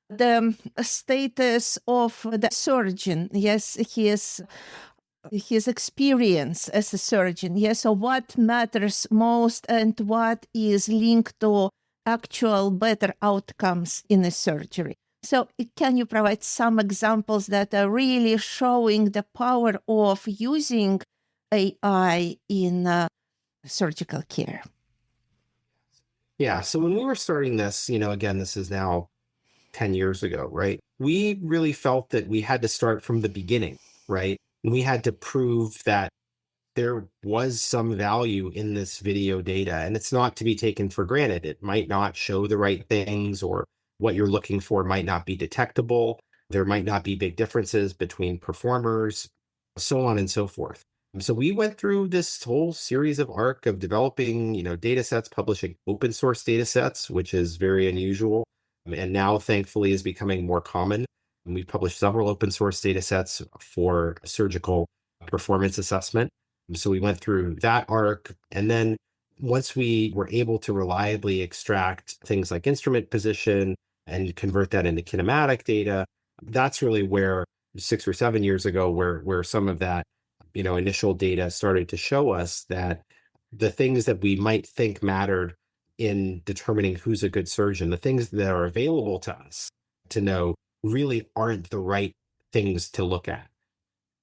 the status of the surgeon. Yes, his experience as a surgeon. Yes, so what matters most and what is linked to actual better outcomes in a surgery. So can you provide some examples that are really showing the power of using AI in surgical care? Yeah. So when we were starting this, again, this is now 10 years ago, right? We really felt that we had to start from the beginning, right? And we had to prove that there was some value in this video data, and it's not to be taken for granted. It might not show the right things, or what you're looking for might not be detectable. There might not be big differences between performers, so on and so forth. So we went through this whole series of arc of developing, data sets, publishing open source data sets, which is very unusual, and now thankfully is becoming more common. And we've published several open source data sets for surgical performance assessment. So we went through that arc. And then once we were able to reliably extract things like instrument position and convert that into kinematic data, that's really where 6 or 7 years ago, where some of that, initial data started to show us that the things that we might think mattered in determining who's a good surgeon, the things that are available to us to know really aren't the right things to look at.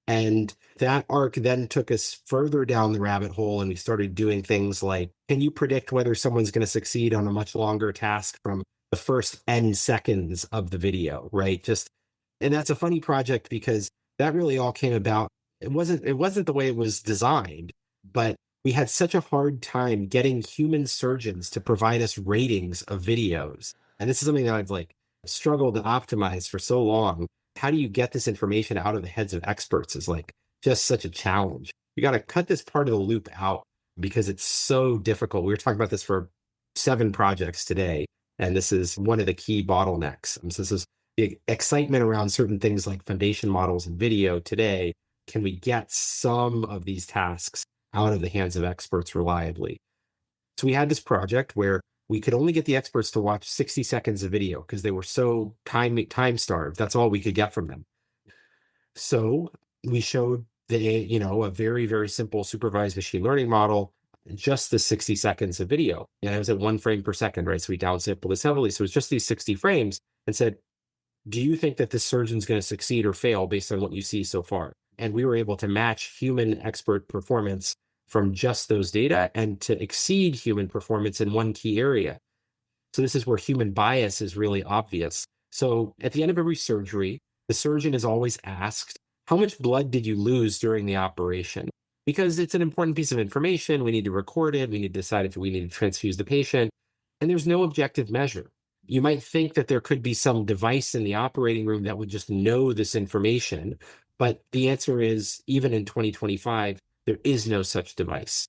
And that arc then took us further down the rabbit hole, and we started doing things like, can you predict whether someone's going to succeed on a much longer task from the first N seconds of the video, right? And that's a funny project because that really all came about. It wasn't the way it was designed, but we had such a hard time getting human surgeons to provide us ratings of videos. And this is something that I've struggled to optimize for so long. How do you get this information out of the heads of experts is just such a challenge. You got to cut this part of the loop out because it's so difficult. We were talking about this for 7 projects today, and this is one of the key bottlenecks. So this is the excitement around certain things like foundation models and video today. Can we get some of these tasks out of the hands of experts reliably? So we had this project where we could only get the experts to watch 60 seconds of video because they were so time starved. That's all we could get from them. So we showed a very, very simple supervised machine learning model, just the 60 seconds of video. And it was at 1 frame per second, right? So we downsampled this heavily. So it's just these 60 frames and said, do you think that this surgeon's going to succeed or fail based on what you see so far? And we were able to match human expert performance from just those data and to exceed human performance in one key area. So this is where human bias is really obvious. So at the end of every surgery, the surgeon is always asked, how much blood did you lose during the operation? Because it's an important piece of information. We need to record it. We need to decide if we need to transfuse the patient. And there's no objective measure. You might think that there could be some device in the operating room that would just know this information. But the answer is, even in 2025, there is no such device.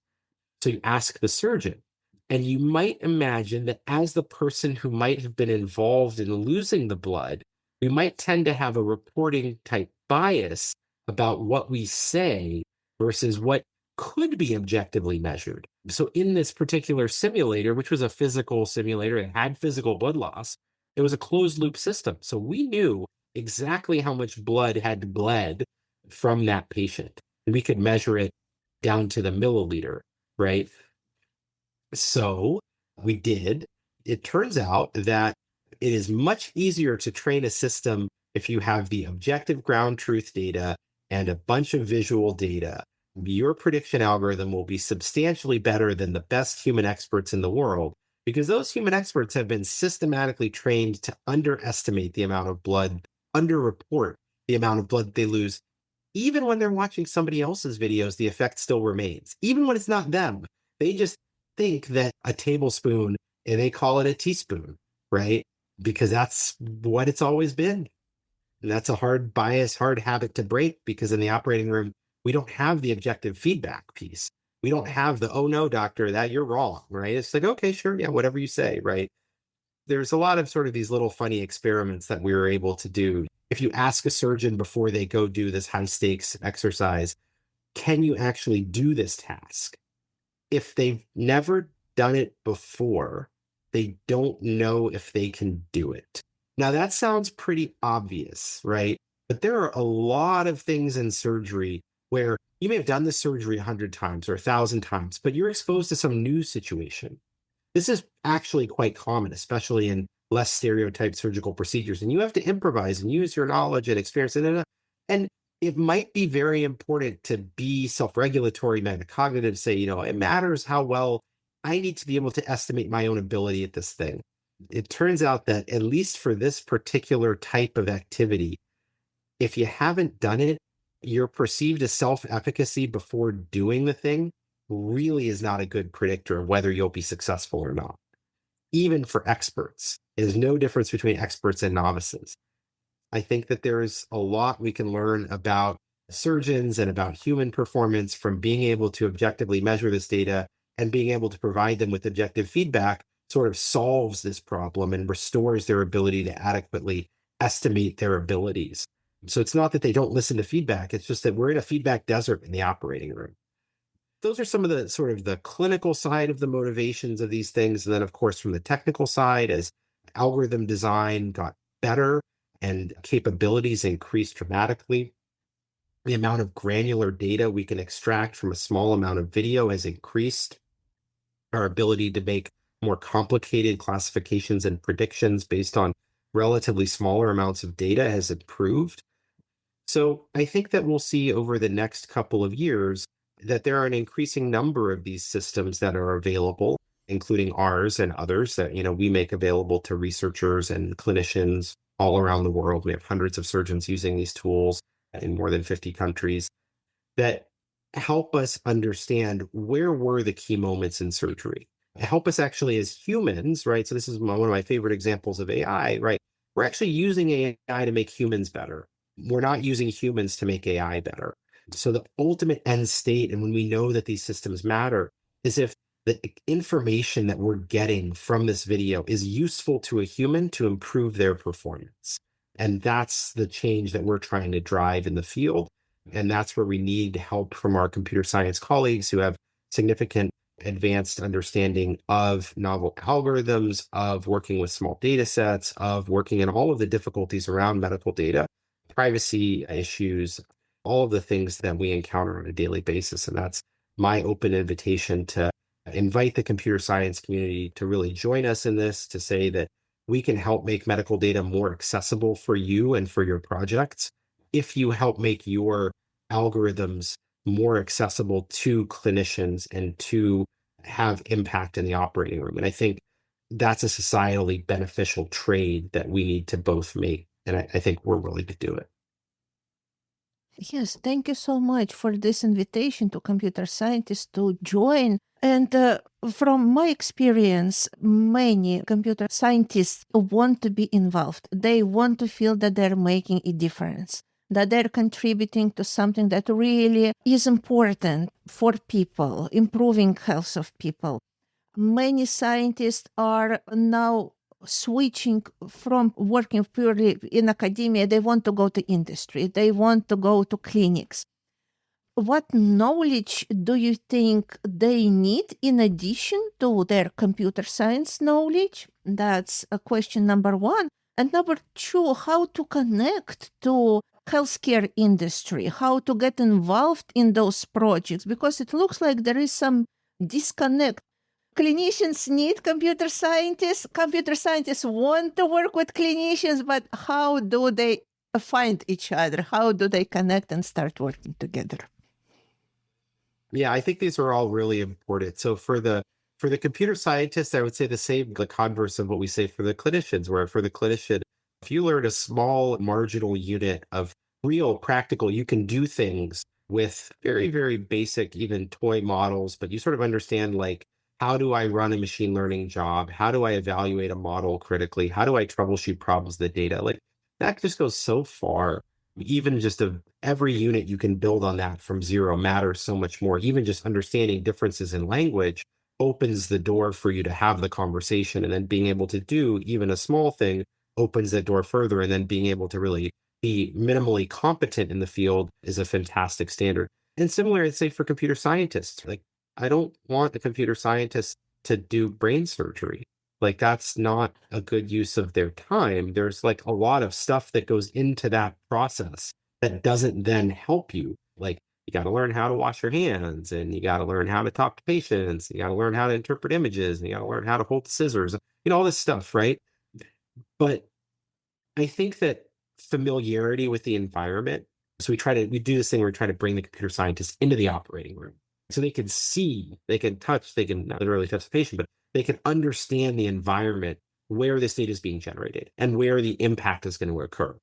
So you ask the surgeon, and you might imagine that as the person who might have been involved in losing the blood, we might tend to have a reporting type bias about what we say versus what could be objectively measured. So in this particular simulator, which was a physical simulator, it had physical blood loss. It was a closed loop system. So we knew exactly how much blood had bled from that patient. And we could measure it down to the milliliter, right? So we did. It turns out that it is much easier to train a system if you have the objective ground truth data and a bunch of visual data. Your prediction algorithm will be substantially better than the best human experts in the world because those human experts have been systematically trained to underestimate the amount of blood, underreport the amount of blood they lose. Even when they're watching somebody else's videos, the effect still remains. Even when it's not them, they just think that a tablespoon and they call it a teaspoon, right? Because that's what it's always been. And that's a hard bias, hard habit to break because in the operating room, we don't have the objective feedback piece. We don't have the, oh no, doctor, that you're wrong, right? It's like, okay, sure, yeah, whatever you say, right? There's a lot of sort of these little funny experiments that we were able to do. If you ask a surgeon before they go do this high stakes exercise, can you actually do this task? If they've never done it before, they don't know if they can do it. Now that sounds pretty obvious, right? But there are a lot of things in surgery where you may have done this surgery 100 times or 1,000 times, but you're exposed to some new situation. This is actually quite common, especially in less stereotyped surgical procedures. And you have to improvise and use your knowledge and experience. And it might be very important to be self-regulatory, metacognitive, say, it matters how well I need to be able to estimate my own ability at this thing. It turns out that at least for this particular type of activity, if you haven't done it, your perceived self-efficacy before doing the thing really is not a good predictor of whether you'll be successful or not. Even for experts, there's no difference between experts and novices. I think that there's a lot we can learn about surgeons and about human performance from being able to objectively measure this data, and being able to provide them with objective feedback sort of solves this problem and restores their ability to adequately estimate their abilities. So it's not that they don't listen to feedback, it's just that we're in a feedback desert in the operating room. Those are some of the sort of the clinical side of the motivations of these things. And then, of course, from the technical side, as algorithm design got better and capabilities increased dramatically, the amount of granular data we can extract from a small amount of video has increased. Our ability to make more complicated classifications and predictions based on relatively smaller amounts of data has improved. So I think that we'll see over the next couple of years that there are an increasing number of these systems that are available, including ours and others that we make available to researchers and clinicians all around the world. We have hundreds of surgeons using these tools in more than 50 countries that help us understand where were the key moments in surgery. Help us actually as humans, right? So this is one of my favorite examples of AI, right? We're actually using AI to make humans better. We're not using humans to make AI better. So the ultimate end state, and when we know that these systems matter, is if the information that we're getting from this video is useful to a human to improve their performance. And that's the change that we're trying to drive in the field. And that's where we need help from our computer science colleagues who have significant advanced understanding of novel algorithms, of working with small data sets, of working in all of the difficulties around medical data, privacy issues, all of the things that we encounter on a daily basis. And that's my open invitation to invite the computer science community to really join us in this, to say that we can help make medical data more accessible for you and for your projects if you help make your algorithms more accessible to clinicians and to have impact in the operating room. And I think that's a societally beneficial trade that we need to both make. And I think we're willing to do it. Yes, thank you so much for this invitation to computer scientists to join. And from my experience, many computer scientists want to be involved. They want to feel that they're making a difference, that they're contributing to something that really is important for people, improving health of people. Many scientists are now switching from working purely in academia. They want to go to industry. They want to go to clinics. What knowledge do you think they need in addition to their computer science knowledge? That's a question number one. And number two, how to connect to healthcare industry, how to get involved in those projects, because it looks like there is some disconnect. Clinicians need computer scientists. Computer scientists want to work with clinicians, but how do they find each other? How do they connect and start working together? Yeah, I think these are all really important. So for the computer scientists, I would say the converse of what we say for the clinicians, where for the clinician, if you learn a small marginal unit of real practical, you can do things with very, very basic, even toy models, but you sort of understand, like, how do I run a machine learning job? How do I evaluate a model critically? How do I troubleshoot problems with the data? Like, that just goes so far. Even just of every unit you can build on that from zero matters so much more. Even just understanding differences in language opens the door for you to have the conversation, and then being able to do even a small thing opens that door further, and then being able to really be minimally competent in the field is a fantastic standard. And similar, I'd say, for computer scientists, like, I don't want a computer scientist to do brain surgery. Like, that's not a good use of their time. There's like a lot of stuff that goes into that process that doesn't then help you. Like, you got to learn how to wash your hands, and you got to learn how to talk to patients. You got to learn how to interpret images, and you got to learn how to hold the scissors, all this stuff, right? But I think that familiarity with the environment So we do this thing where we try to bring the computer scientists into the operating room so they can see, they can touch, they can not really touch the patient, but they can understand the environment where this data is being generated and where the impact is going to occur.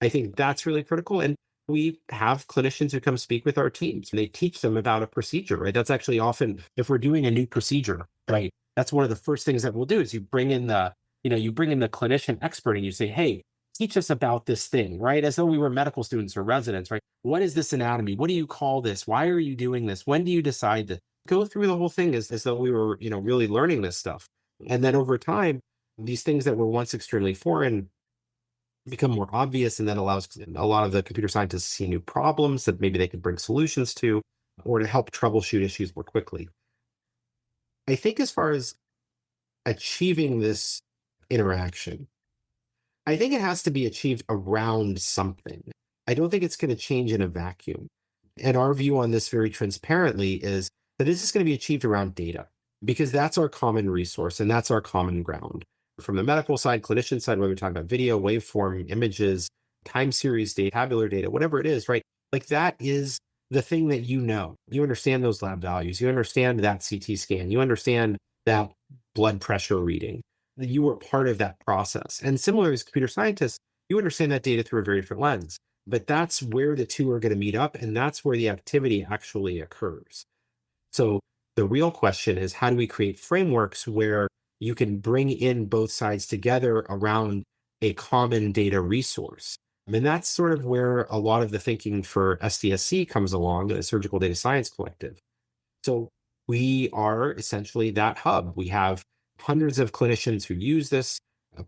I think that's really critical. And we have clinicians who come speak with our teams and they teach them about a procedure, right? That's actually often, if we're doing a new procedure, right? That's one of the first things that we'll do is you bring in the clinician expert and you say, hey, teach us about this thing, right? As though we were medical students or residents, right? What is this anatomy? What do you call this? Why are you doing this? When do you decide to go through the whole thing as though we were, really learning this stuff? And then over time, these things that were once extremely foreign become more obvious, and that allows a lot of the computer scientists to see new problems that maybe they could bring solutions to or to help troubleshoot issues more quickly. I think as far as achieving this interaction, I think it has to be achieved around something. I don't think it's going to change in a vacuum. And our view on this very transparently is that this is going to be achieved around data because that's our common resource and that's our common ground. From the medical side, clinician side, whether we're talking about video, waveform, images, time series data, tabular data, whatever it is, right? Like that is the thing that you know. You understand those lab values. You understand that CT scan. You understand that blood pressure reading. You were part of that process. And similar as computer scientists, you understand that data through a very different lens. But that's where the two are going to meet up, and that's where the activity actually occurs. So the real question is, how do we create frameworks where you can bring in both sides together around a common data resource? I mean, that's sort of where a lot of the thinking for SDSC comes along, the Surgical Data Science Collective. So we are essentially that hub. We have hundreds of clinicians who use this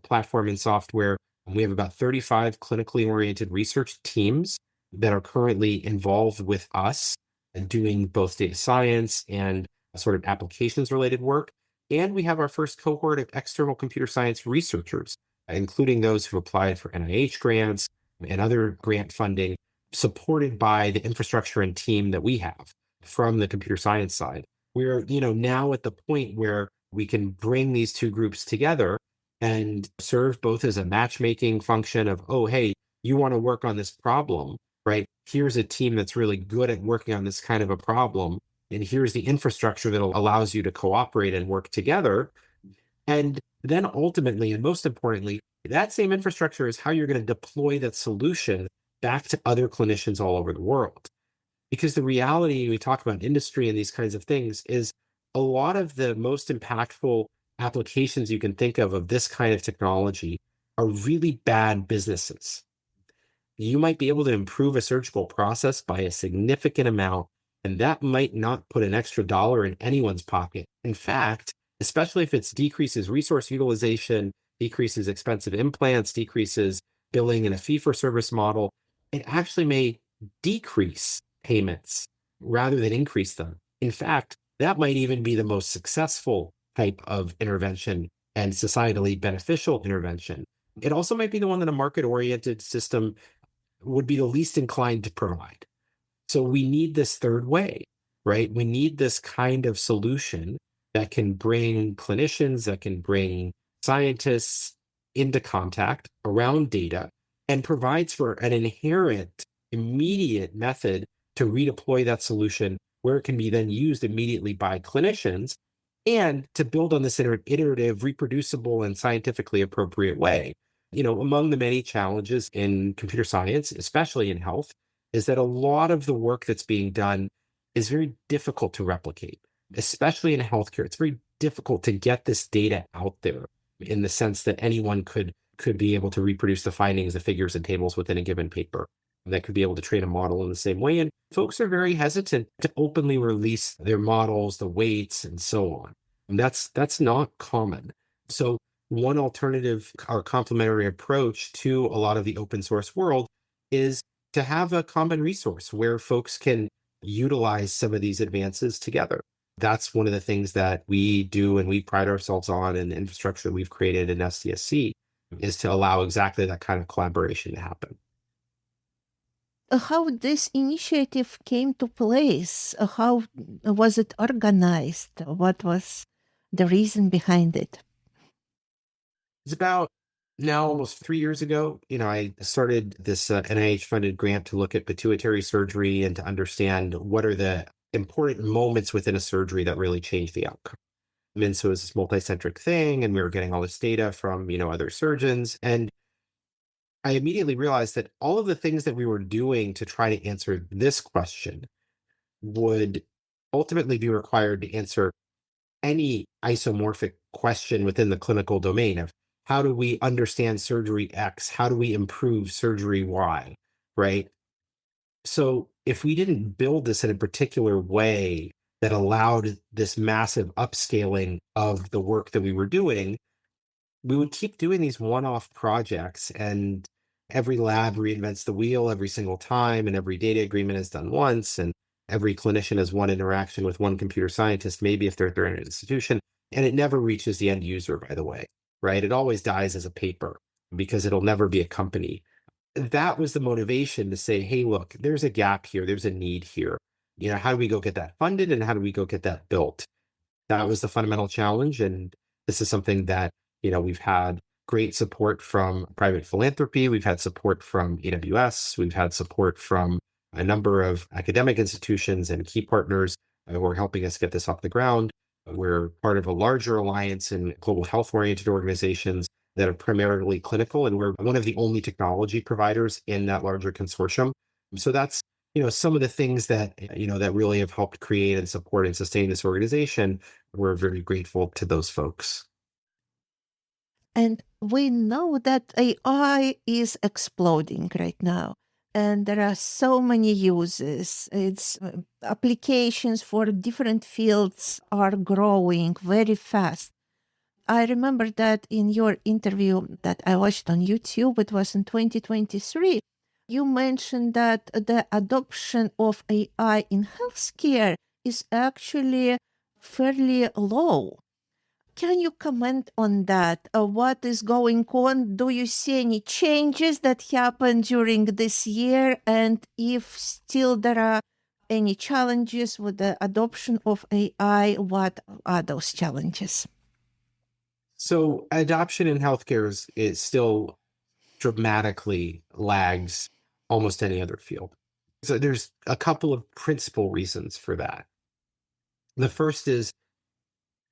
platform and software. We have about 35 clinically oriented research teams that are currently involved with us and doing both data science and sort of applications related work. And we have our first cohort of external computer science researchers, including those who applied for NIH grants and other grant funding, supported by the infrastructure and team that we have from the computer science side. We're, now at the point where we can bring these two groups together and serve both as a matchmaking function of, oh, hey, you want to work on this problem, right? Here's a team that's really good at working on this kind of a problem. And here's the infrastructure that allows you to cooperate and work together. And then ultimately, and most importantly, that same infrastructure is how you're going to deploy that solution back to other clinicians all over the world. Because the reality, we talk about industry and these kinds of things, is a lot of the most impactful applications you can think of this kind of technology are really bad businesses. You might be able to improve a surgical process by a significant amount, and that might not put an extra dollar in anyone's pocket. In fact, especially if it decreases resource utilization, decreases expensive implants, decreases billing in a fee-for-service model, it actually may decrease payments rather than increase them. In fact, that might even be the most successful type of intervention and societally beneficial intervention. It also might be the one that a market-oriented system would be the least inclined to provide. So we need this third way, right? We need this kind of solution that can bring clinicians, that can bring scientists into contact around data and provides for an inherent, immediate method to redeploy that solution where it can be then used immediately by clinicians and to build on this iterative, reproducible, and scientifically appropriate way. Among the many challenges in computer science, especially in health, is that a lot of the work that's being done is very difficult to replicate, especially in healthcare. It's very difficult to get this data out there in the sense that anyone could be able to reproduce the findings, the figures and tables within a given paper that could be able to train a model in the same way. And folks are very hesitant to openly release their models, the weights, and so on. And that's not common. So one alternative or complementary approach to a lot of the open source world is to have a common resource where folks can utilize some of these advances together. That's one of the things that we do and we pride ourselves on in the infrastructure that we've created in SDSC is to allow exactly that kind of collaboration to happen. How this initiative came to place? How was it organized? What was the reason behind it? It's about Now, almost 3 years ago, I started this NIH-funded grant to look at pituitary surgery and to understand what are the important moments within a surgery that really change the outcome. And so it's this multicentric thing, and we were getting all this data from, other surgeons. And I immediately realized that all of the things that we were doing to try to answer this question would ultimately be required to answer any isomorphic question within the clinical domain of how do we understand surgery X? How do we improve surgery Y? Right. So if we didn't build this in a particular way that allowed this massive upscaling of the work that we were doing, we would keep doing these one-off projects, and every lab reinvents the wheel every single time, and every data agreement is done once, and every clinician has one interaction with one computer scientist, maybe if they're at an institution, and it never reaches the end user, by the way, right? It always dies as a paper because it'll never be a company. That was the motivation to say, hey, look, there's a gap here, there's a need here. How do we go get that funded, and how do we go get that built? That was the fundamental challenge. And this is something that, we've had great support from private philanthropy. We've had support from AWS. We've had support from a number of academic institutions and key partners who are helping us get this off the ground. We're part of a larger alliance in global health oriented organizations that are primarily clinical, and we're one of the only technology providers in that larger consortium. So that's some of the things that that really have helped create and support and sustain this organization. We're very grateful to those folks. And we know that AI is exploding right now. And there are so many uses. Its applications for different fields are growing very fast. I remember that in your interview that I watched on YouTube, it was in 2023, you mentioned that the adoption of AI in healthcare is actually fairly low. Can you comment on that? What is going on? Do you see any changes that happened during this year? And if still there are any challenges with the adoption of AI, what are those challenges? So adoption in healthcare is still dramatically lags almost any other field. So there's a couple of principal reasons for that. The first is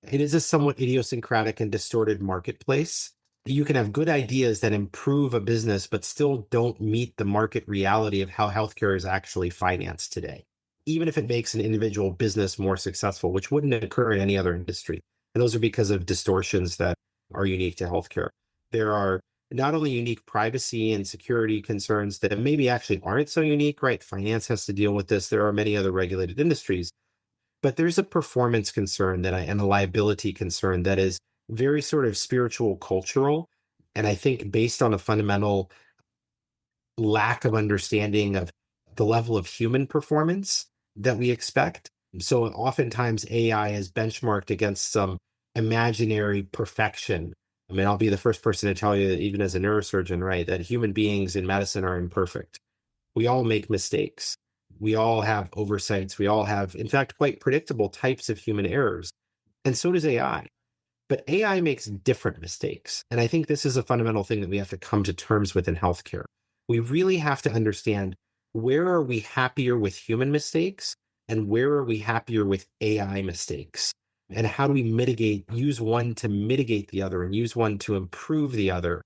it is a somewhat idiosyncratic and distorted marketplace. You can have good ideas that improve a business, but still don't meet the market reality of how healthcare is actually financed today, even if it makes an individual business more successful, which wouldn't occur in any other industry. And those are because of distortions that are unique to healthcare. There are not only unique privacy and security concerns that maybe actually aren't so unique, right? Finance has to deal with this. There are many other regulated industries. But there's a performance concern and a liability concern that is very sort of spiritual, cultural, and I think based on a fundamental lack of understanding of the level of human performance that we expect. So oftentimes AI is benchmarked against some imaginary perfection. I mean, I'll be the first person to tell you that even as a neurosurgeon, right, that human beings in medicine are imperfect. We all make mistakes. We all have oversights. We all have, in fact, quite predictable types of human errors. And so does AI. But AI makes different mistakes. And I think this is a fundamental thing that we have to come to terms with in healthcare. We really have to understand, where are we happier with human mistakes and where are we happier with AI mistakes? And how do we use one to mitigate the other and use one to improve the other?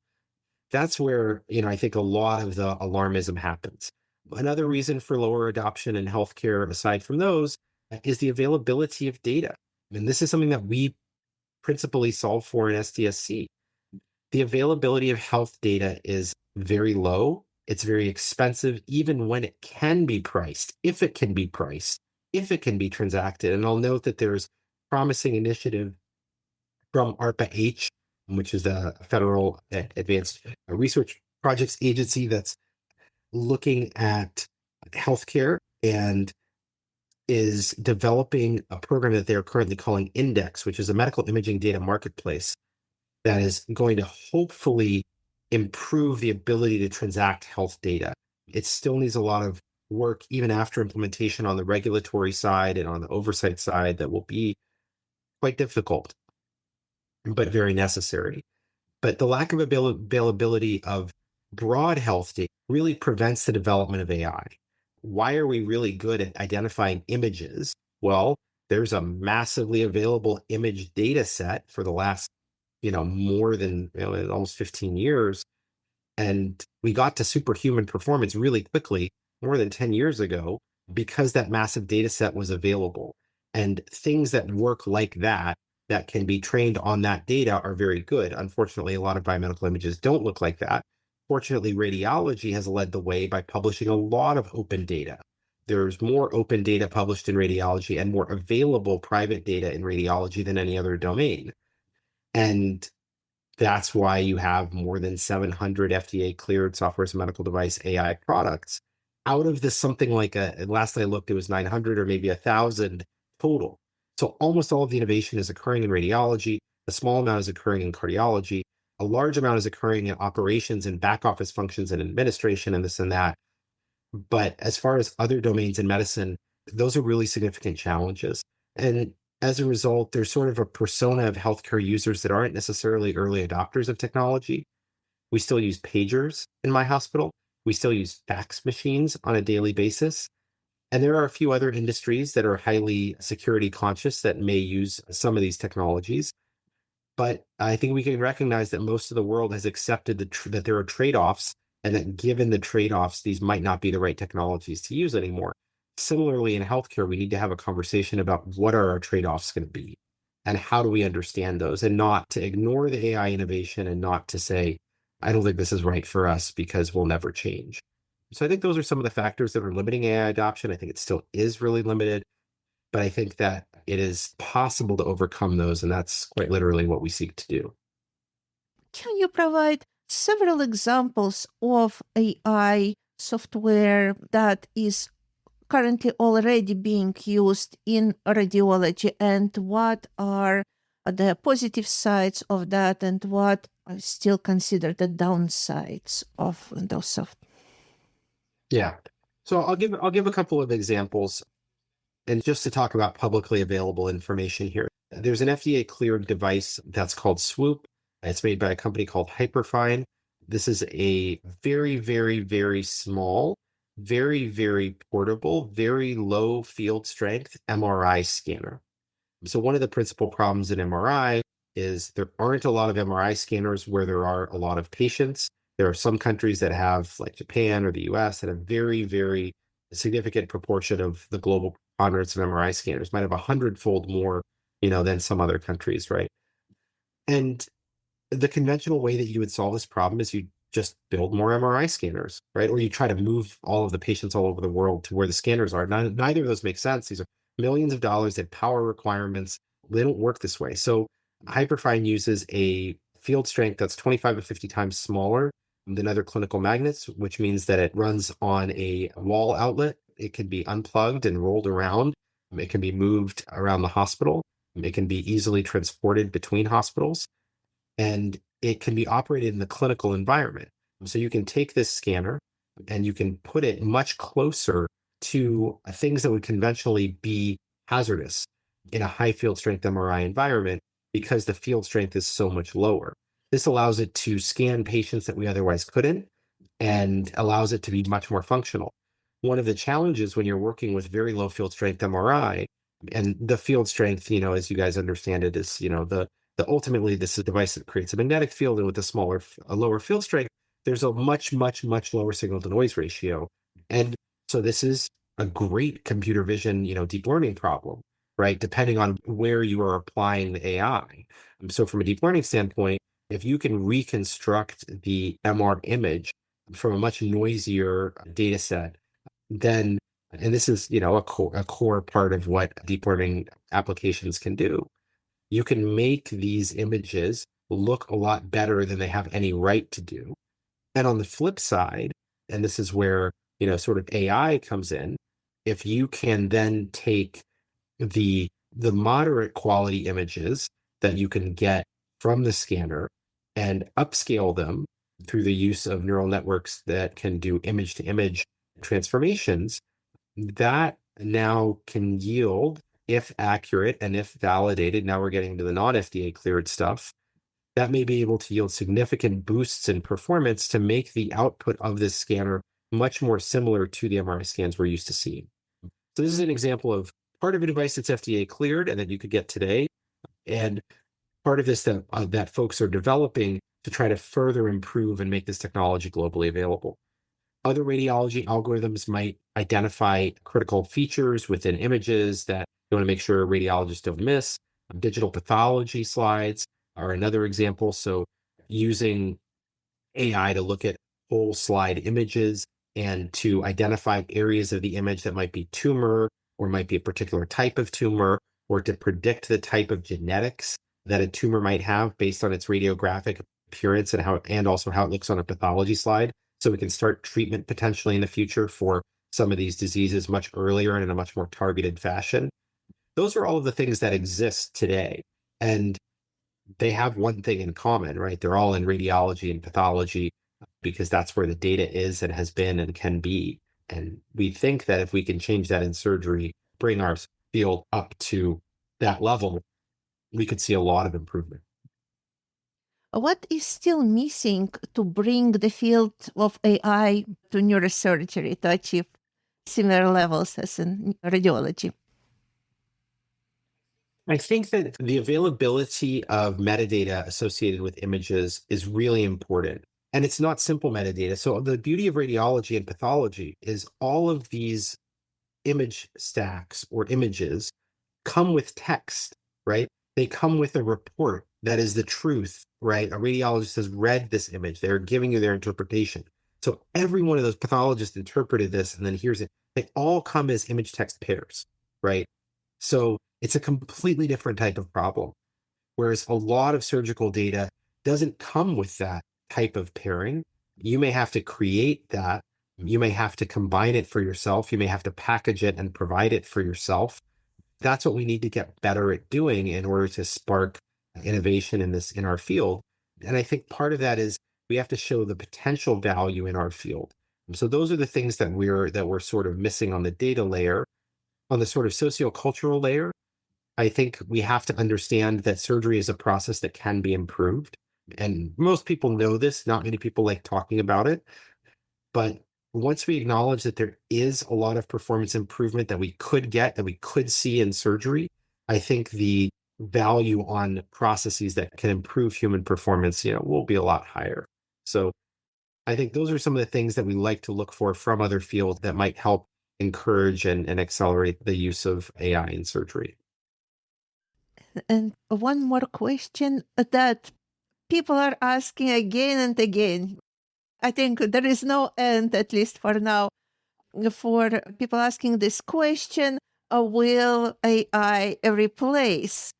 That's where, I think a lot of the alarmism happens. Another reason for lower adoption in healthcare, aside from those, is the availability of data. And this is something that we principally solve for in SDSC. The availability of health data is very low. It's very expensive, even when it can be priced, if it can be priced, if it can be transacted. And I'll note that there's promising initiative from ARPA-H, which is the Federal Advanced Research Projects Agency that's looking at healthcare and is developing a program that they're currently calling Index, which is a medical imaging data marketplace that is going to hopefully improve the ability to transact health data. It still needs a lot of work, even after implementation on the regulatory side and on the oversight side, that will be quite difficult, but very necessary. But the lack of availability of broad health data really prevents the development of AI. Why are we really good at identifying images? Well, there's a massively available image data set for the last, more than almost 15 years. And we got to superhuman performance really quickly, more than 10 years ago, because that massive data set was available. And things that work like that can be trained on that data are very good. Unfortunately, a lot of biomedical images don't look like that. Fortunately, radiology has led the way by publishing a lot of open data. There's more open data published in radiology and more available private data in radiology than any other domain. And that's why you have more than 700 FDA cleared software as a medical device AI products. Out of this, something like last I looked, it was 900 or maybe 1,000 total. So almost all of the innovation is occurring in radiology. A small amount is occurring in cardiology. A large amount is occurring in operations and back office functions and administration and this and that. But as far as other domains in medicine, those are really significant challenges. And as a result, there's sort of a persona of healthcare users that aren't necessarily early adopters of technology. We still use pagers in my hospital. We still use fax machines on a daily basis. And there are a few other industries that are highly security conscious that may use some of these technologies. But I think we can recognize that most of the world has accepted that there are trade-offs, and that given the trade-offs, these might not be the right technologies to use anymore. Similarly, in healthcare, we need to have a conversation about what are our trade-offs going to be and how do we understand those, and not to ignore the AI innovation and not to say, I don't think this is right for us because we'll never change. So I think those are some of the factors that are limiting AI adoption. I think it still is really limited, but I think that it is possible to overcome those, and that's quite literally what we seek to do. Can you provide several examples of AI software that is currently already being used in radiology, and what are the positive sides of that, and what are still considered the downsides of those software? Yeah. So I'll give a couple of examples, and just to talk about publicly available information here. There's an FDA cleared device that's called Swoop. It's made by a company called Hyperfine. This is a very, very, very small, very, very portable, very low field strength MRI scanner. So one of the principal problems in MRI is there aren't a lot of MRI scanners where there are a lot of patients. There are some countries that have, like Japan or the US, that have very, very significant proportion of the global preponderance of MRI scanners, might have 100-fold more, than some other countries, right? And the conventional way that you would solve this problem is you just build more MRI scanners, right? Or you try to move all of the patients all over the world to where the scanners are. Neither of those make sense. These are millions of dollars, they have power requirements. They don't work this way. So Hyperfine uses a field strength that's 25 to 50 times smaller than other clinical magnets, which means that it runs on a wall outlet. It can be unplugged and rolled around. It can be moved around the hospital. It can be easily transported between hospitals, and it can be operated in the clinical environment. So you can take this scanner and you can put it much closer to things that would conventionally be hazardous in a high field strength MRI environment because the field strength is so much lower. This allows it to scan patients that we otherwise couldn't, and allows it to be much more functional. One of the challenges when you're working with very low field strength MRI, and the field strength, as you guys understand it, is, the ultimately this is a device that creates a magnetic field, and with a lower field strength, there's a much, much, much lower signal to noise ratio. And so this is a great computer vision, deep learning problem, right? Depending on where you are applying the AI. So from a deep learning standpoint, if you can reconstruct the MR image from a much noisier data set, then, and this is, a core part of what deep learning applications can do, you can make these images look a lot better than they have any right to do. And on the flip side, and this is where, sort of AI comes in, if you can then take the moderate quality images that you can get from the scanner and upscale them through the use of neural networks that can do image to image transformations, that now can yield, if accurate and if validated, now we're getting to the non-FDA cleared stuff, that may be able to yield significant boosts in performance to make the output of this scanner much more similar to the MRI scans we're used to seeing. So this is an example of part of a device that's FDA cleared and that you could get today, and part of this that folks are developing to try to further improve and make this technology globally available. Other radiology algorithms might identify critical features within images that you want to make sure radiologists don't miss. Digital pathology slides are another example. So using AI to look at whole slide images and to identify areas of the image that might be tumor or might be a particular type of tumor, or to predict the type of genetics that a tumor might have based on its radiographic appearance and also how it looks on a pathology slide. So we can start treatment potentially in the future for some of these diseases much earlier and in a much more targeted fashion. Those are all of the things that exist today. And they have one thing in common, right? They're all in radiology and pathology because that's where the data is and has been and can be. And we think that if we can change that in surgery, bring our field up to that level, we could see a lot of improvement. What is still missing to bring the field of AI to neurosurgery to achieve similar levels as in radiology? I think that the availability of metadata associated with images is really important. And it's not simple metadata. So the beauty of radiology and pathology is all of these image stacks or images come with text, right? They come with a report that is the truth, right? A radiologist has read this image. They're giving you their interpretation. So every one of those pathologists interpreted this, and then here's it. They all come as image text pairs, right? So it's a completely different type of problem. Whereas a lot of surgical data doesn't come with that type of pairing. You may have to create that. You may have to combine it for yourself. You may have to package it and provide it for yourself. That's what we need to get better at doing in order to spark innovation in our field. And I think part of that is we have to show the potential value in our field. So those are the things that we're sort of missing on the data layer. On the sort of sociocultural layer, I think we have to understand that surgery is a process that can be improved. And most people know this. Not many people like talking about it. But once we acknowledge that there is a lot of performance improvement that we could get, that we could see in surgery, I think the value on processes that can improve human performance, will be a lot higher. So I think those are some of the things that we like to look for from other fields that might help encourage and accelerate the use of AI in surgery. And one more question that people are asking again and again. I think there is no end, at least for now, for people asking this question, will AI replace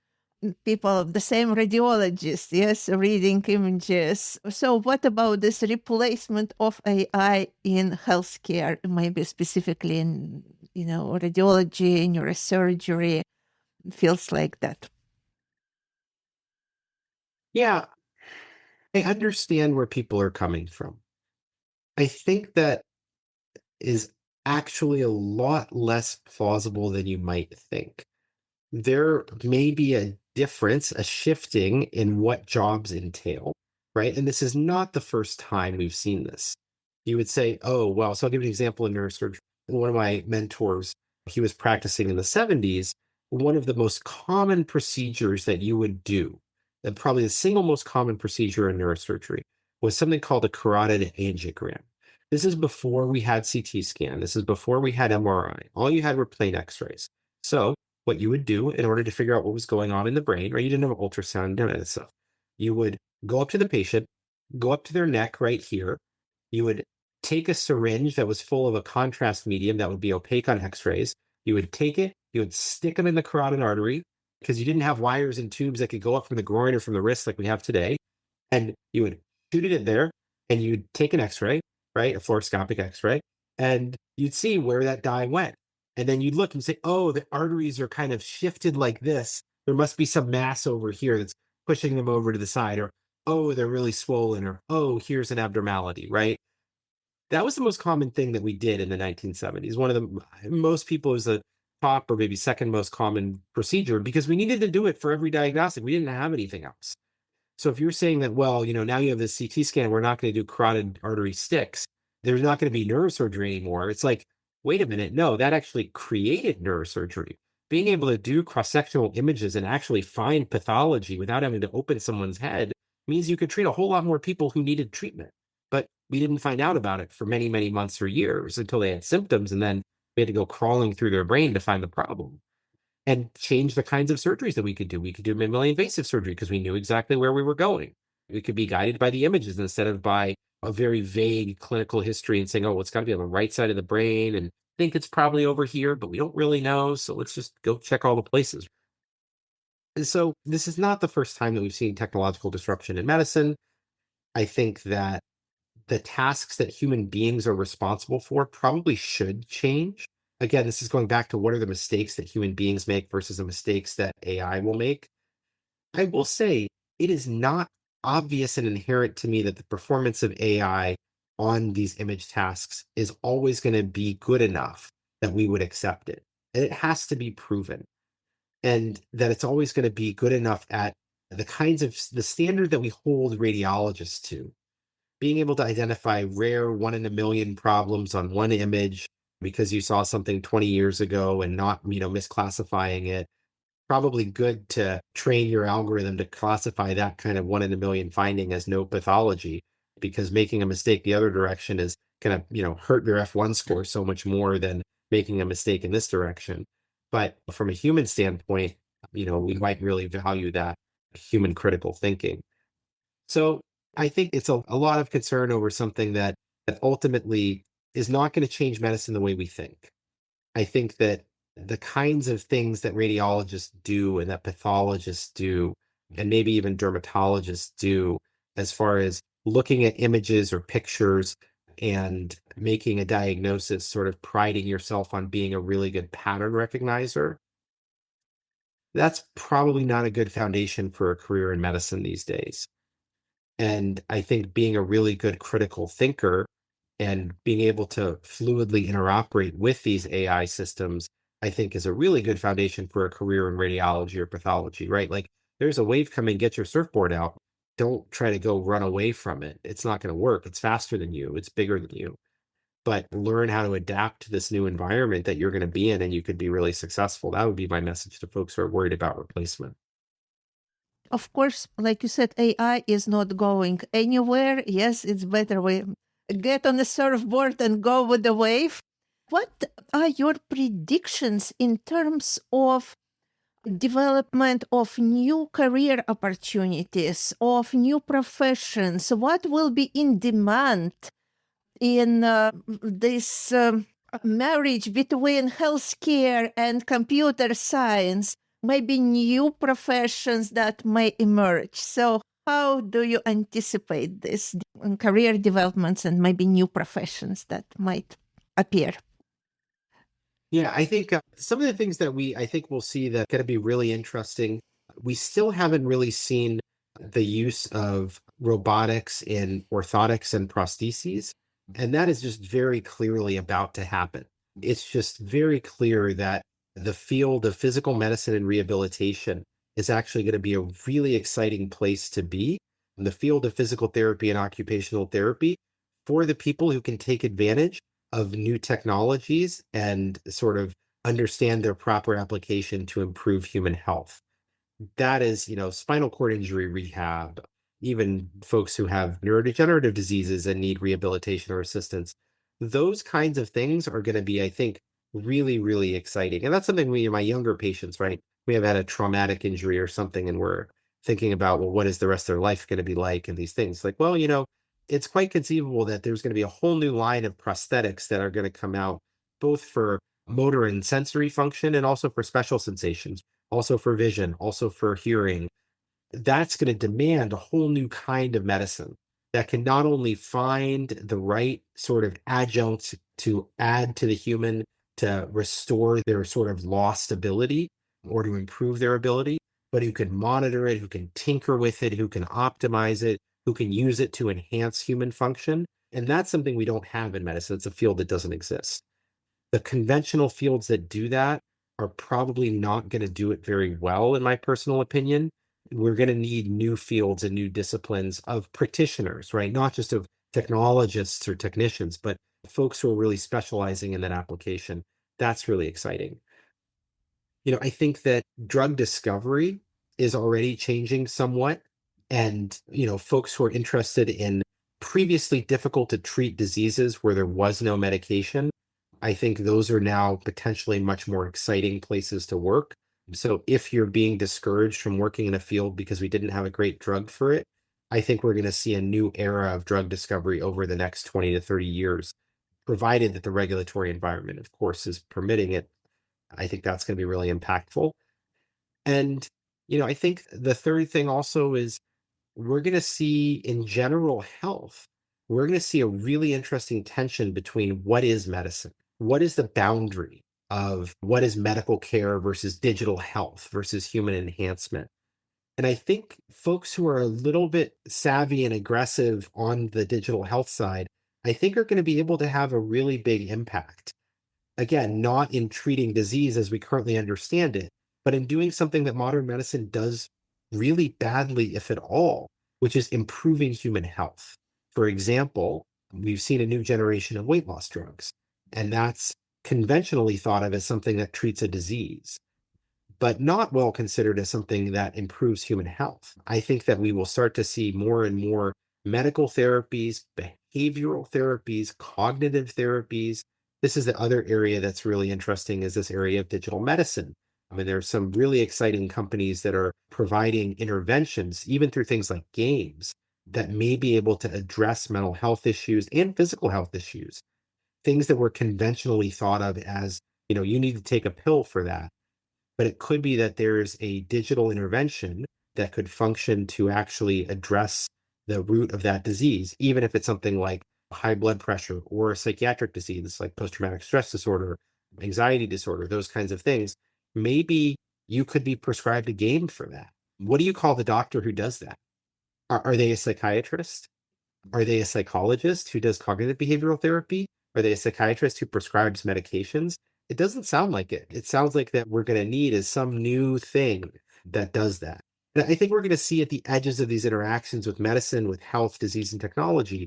people, the same radiologists, yes, reading images? So what about this replacement of AI in healthcare, maybe specifically in, radiology, neurosurgery, fields like that? Yeah, I understand where people are coming from. I think that is actually a lot less plausible than you might think. There may be a difference, a shifting in what jobs entail, right? And this is not the first time we've seen this. You would say, oh, well, so I'll give you an example in neurosurgery. One of my mentors, he was practicing in the 70s. One of the most common procedures that you would do, and probably the single most common procedure in neurosurgery, was something called a carotid angiogram. This is before we had CT scan. This is before we had MRI. All you had were plain x-rays. So what you would do in order to figure out what was going on in the brain, right? You didn't have ultrasound, none of that stuff. You would go up to the patient, go up to their neck right here. You would take a syringe that was full of a contrast medium that would be opaque on x-rays. You would take it, you would stick them in the carotid artery because you didn't have wires and tubes that could go up from the groin or from the wrist like we have today. And you would shoot it in there and you'd take an x-ray, right? A fluoroscopic x-ray, and you'd see where that dye went. And then you'd look and say, oh, the arteries are kind of shifted like this. There must be some mass over here that's pushing them over to the side, or, oh, they're really swollen, or, oh, here's an abnormality, right? That was the most common thing that we did in the 1970s. One of the most people is the top or maybe second most common procedure because we needed to do it for every diagnostic. We didn't have anything else. So if you're saying that, well, now you have this CT scan, we're not going to do carotid artery sticks, there's not going to be neurosurgery anymore. It's like, wait a minute, no, that actually created neurosurgery. Being able to do cross-sectional images and actually find pathology without having to open someone's head means you could treat a whole lot more people who needed treatment. But we didn't find out about it for many, many months or years until they had symptoms. And then we had to go crawling through their brain to find the problem and change the kinds of surgeries that we could do. We could do minimally invasive surgery because we knew exactly where we were going. We could be guided by the images instead of by a very vague clinical history and saying, oh, well, it's got to be on the right side of the brain and think it's probably over here, but we don't really know. So let's just go check all the places. And so this is not the first time that we've seen technological disruption in medicine. I think that the tasks that human beings are responsible for probably should change. Again, this is going back to what are the mistakes that human beings make versus the mistakes that AI will make. I will say it is not obvious and inherent to me that the performance of AI on these image tasks is always going to be good enough that we would accept it. And it has to be proven. And that it's always going to be good enough at the kinds of the standard that we hold radiologists to, being able to identify rare one in a million problems on one image because you saw something 20 years ago and not, misclassifying it. Probably good to train your algorithm to classify that kind of one in a million finding as no pathology, because making a mistake the other direction is going to, hurt your F1 score so much more than making a mistake in this direction. But from a human standpoint, we might really value that human critical thinking. So I think it's a lot of concern over something that ultimately is not going to change medicine the way we think. I think that the kinds of things that radiologists do and that pathologists do, and maybe even dermatologists do, as far as looking at images or pictures and making a diagnosis, sort of priding yourself on being a really good pattern recognizer, that's probably not a good foundation for a career in medicine these days. And I think being a really good critical thinker and being able to fluidly interoperate with these AI systems, I think is a really good foundation for a career in radiology or pathology, right? Like there's a wave coming, get your surfboard out. Don't try to go run away from it. It's not going to work. It's faster than you, it's bigger than you. But learn how to adapt to this new environment that you're going to be in, and you could be really successful. That would be my message to folks who are worried about replacement. Of course, like you said, AI is not going anywhere. Yes, it's better we get on the surfboard and go with the wave. What are your predictions in terms of development of new career opportunities, of new professions? What will be in demand in this marriage between healthcare and computer science? Maybe new professions that may emerge. So, how do you anticipate this career developments and maybe new professions that might appear? Yeah, I think some of the things that I think we'll see that going to be really interesting. We still haven't really seen the use of robotics in orthotics and prostheses, and that is just very clearly about to happen. It's just very clear that the field of physical medicine and rehabilitation is actually going to be a really exciting place to be. In the field of physical therapy and occupational therapy, for the people who can take advantage of new technologies and sort of understand their proper application to improve human health. That is, spinal cord injury rehab, even folks who have neurodegenerative diseases and need rehabilitation or assistance. Those kinds of things are going to be, I think, really, really exciting. And that's something my younger patients, right? We have had a traumatic injury or something, and we're thinking about, well, what is the rest of their life going to be like? And these things like, well, it's quite conceivable that there's going to be a whole new line of prosthetics that are going to come out, both for motor and sensory function, and also for special sensations, also for vision, also for hearing. That's going to demand a whole new kind of medicine that can not only find the right sort of adjuncts to add to the human to restore their sort of lost ability or to improve their ability, but who can monitor it, who can tinker with it, who can optimize it, who can use it to enhance human function. And that's something we don't have in medicine. It's a field that doesn't exist. The conventional fields that do that are probably not going to do it very well, in my personal opinion, we're going to need new fields and new disciplines of practitioners, right? Not just of technologists or technicians, but folks who are really specializing in that application. That's really exciting. I think that drug discovery is already changing somewhat. And, folks who are interested in previously difficult to treat diseases where there was no medication, I think those are now potentially much more exciting places to work. So if you're being discouraged from working in a field because we didn't have a great drug for it, I think we're going to see a new era of drug discovery over the next 20 to 30 years, provided that the regulatory environment, of course, is permitting it. I think that's going to be really impactful. And, I think the third thing also is we're going to see in general health, we're going to see a really interesting tension between what is medicine, what is the boundary of what is medical care versus digital health versus human enhancement. And I think folks who are a little bit savvy and aggressive on the digital health side, I think are going to be able to have a really big impact. Again, not in treating disease as we currently understand it, but in doing something that modern medicine does really badly, if at all, which is improving human health. For example, we've seen a new generation of weight loss drugs, and that's conventionally thought of as something that treats a disease, but not well considered as something that improves human health. I think that we will start to see more and more medical therapies, behavioral therapies, cognitive therapies. This is the other area that's really interesting, is this area of digital medicine. I mean, there's some really exciting companies that are providing interventions, even through things like games, that may be able to address mental health issues and physical health issues. Things that were conventionally thought of as, you need to take a pill for that. But it could be that there's a digital intervention that could function to actually address the root of that disease, even if it's something like high blood pressure or a psychiatric disease like post-traumatic stress disorder, anxiety disorder, those kinds of things. Maybe you could be prescribed a game for that. What do you call the doctor who does that? Are they a psychiatrist? Are they a psychologist who does cognitive behavioral therapy? Are they a psychiatrist who prescribes medications? It doesn't sound like it. It sounds like that we're going to need is some new thing that does that. And I think we're going to see at the edges of these interactions with medicine, with health, disease, and technology,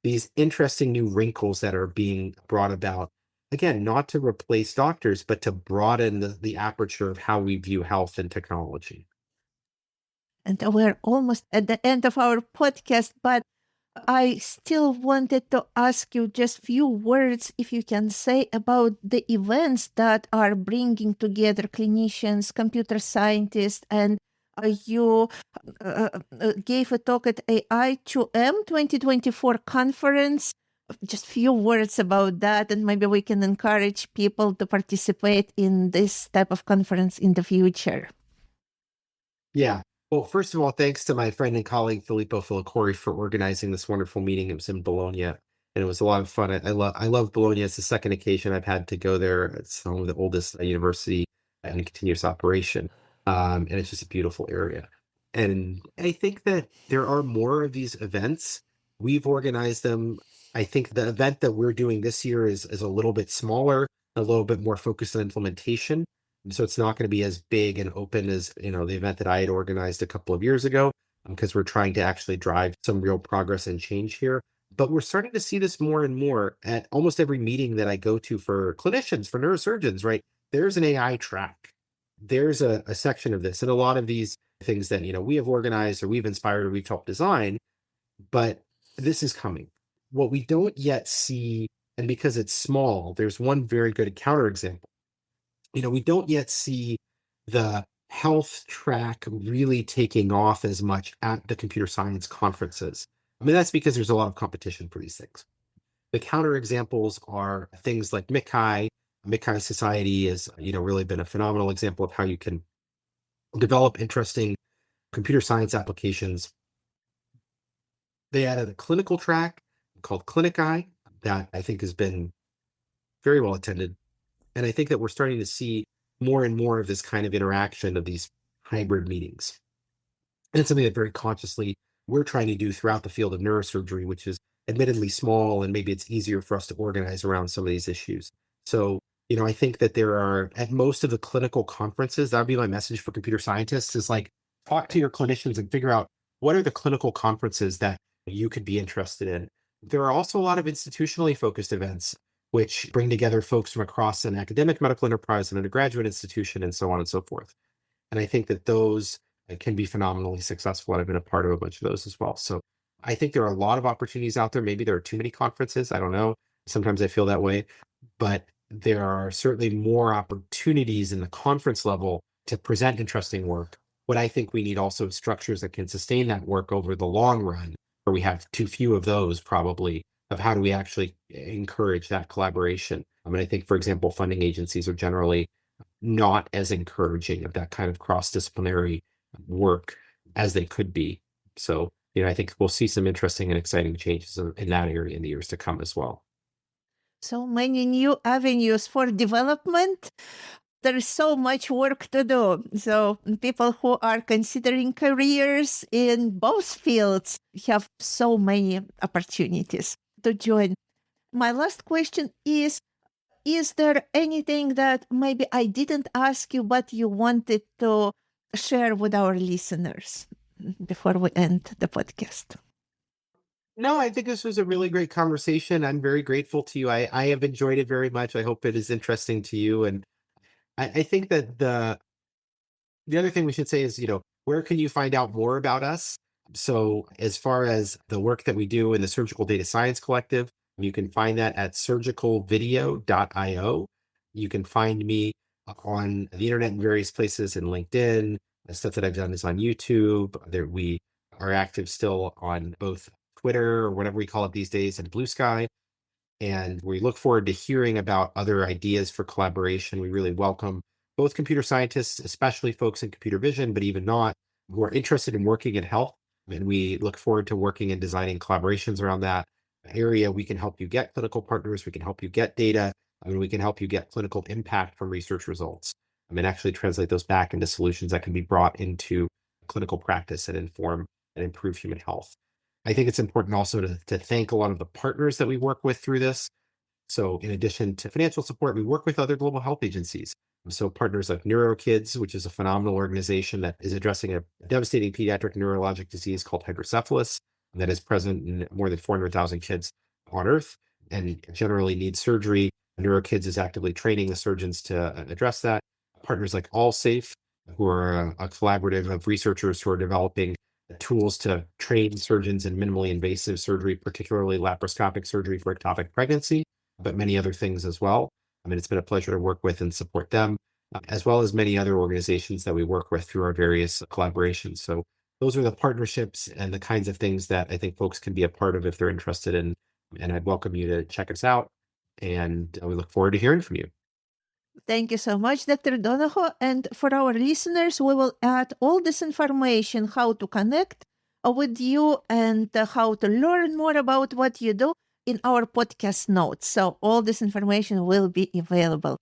these interesting new wrinkles that are being brought about. Again, not to replace doctors, but to broaden the aperture of how we view health and technology. And we're almost at the end of our podcast, but I still wanted to ask you just few words, if you can say, about the events that are bringing together clinicians, computer scientists, and you gave a talk at AI2M 2024 conference. Just few words about that, and maybe we can encourage people to participate in this type of conference in the future. Yeah. Well, first of all, thanks to my friend and colleague Filippo Filicori for organizing this wonderful meeting. It was in Bologna, and it was a lot of fun. I love Bologna. It's the second occasion I've had to go there. It's home of the oldest university in continuous operation, and it's just a beautiful area. And I think that there are more of these events. We've organized them. I think the event that we're doing this year is a little bit smaller, a little bit more focused on implementation. So it's not going to be as big and open as, the event that I had organized a couple of years ago, because we're trying to actually drive some real progress and change here. But we're starting to see this more and more at almost every meeting that I go to for clinicians, for neurosurgeons, right? There's an AI track. There's a section of this, and a lot of these things that, we have organized or we've inspired or we've helped design, but this is coming. What we don't yet see, and because it's small, there's one very good counterexample. We don't yet see the health track really taking off as much at the computer science conferences. I mean, that's because there's a lot of competition for these things. The counterexamples are things like MICI. MICI Society has, really been a phenomenal example of how you can develop interesting computer science applications. They added a clinical track called ClinicEye that I think has been very well attended. And I think that we're starting to see more and more of this kind of interaction of these hybrid meetings. And it's something that very consciously we're trying to do throughout the field of neurosurgery, which is admittedly small, and maybe it's easier for us to organize around some of these issues. So, I think that there are, at most of the clinical conferences, that would be my message for computer scientists, is like, talk to your clinicians and figure out what are the clinical conferences that you could be interested in. There are also a lot of institutionally focused events which bring together folks from across an academic medical enterprise, an undergraduate institution, and so on and so forth. And I think that those can be phenomenally successful. And I've been a part of a bunch of those as well. So I think there are a lot of opportunities out there. Maybe there are too many conferences. I don't know. Sometimes I feel that way. But there are certainly more opportunities in the conference level to present interesting work. What I think we need also is structures that can sustain that work over the long run, where we have too few of those probably, of how do we actually encourage that collaboration. I mean, I think, for example, funding agencies are generally not as encouraging of that kind of cross-disciplinary work as they could be. So, I think we'll see some interesting and exciting changes in that area in the years to come as well. So many new avenues for development. There is so much work to do. So people who are considering careers in both fields have so many opportunities to join. My last question is there anything that maybe I didn't ask you, but you wanted to share with our listeners before we end the podcast? No, I think this was a really great conversation. I'm very grateful to you. I have enjoyed it very much. I hope it is interesting to you. And I think that the other thing we should say is, where can you find out more about us? So as far as the work that we do in the Surgical Data Science Collective, you can find that at surgicalvideo.io. You can find me on the internet in various places in LinkedIn. The stuff that I've done is on YouTube. We are active still on both Twitter or whatever we call it these days and Blue Sky. And we look forward to hearing about other ideas for collaboration. We really welcome both computer scientists, especially folks in computer vision, but even not, who are interested in working in health. And we look forward to working and designing collaborations around that area. We can help you get clinical partners. We can help you get data. We can help you get clinical impact from research results. And actually translate those back into solutions that can be brought into clinical practice and inform and improve human health. I think it's important also to thank a lot of the partners that we work with through this. So in addition to financial support, we work with other global health agencies. So partners like Neurokids, which is a phenomenal organization that is addressing a devastating pediatric neurologic disease called hydrocephalus that is present in more than 400,000 kids on Earth and generally needs surgery. Neurokids is actively training the surgeons to address that. Partners like AllSafe, who are a collaborative of researchers who are developing tools to train surgeons in minimally invasive surgery, particularly laparoscopic surgery for ectopic pregnancy, but many other things as well. It's been a pleasure to work with and support them, as well as many other organizations that we work with through our various collaborations. So those are the partnerships and the kinds of things that I think folks can be a part of if they're interested in. And I'd welcome you to check us out. And we look forward to hearing from you. Thank you so much, Dr. Donoho. And for our listeners, we will add all this information, how to connect with you and how to learn more about what you do in our podcast notes. So all this information will be available.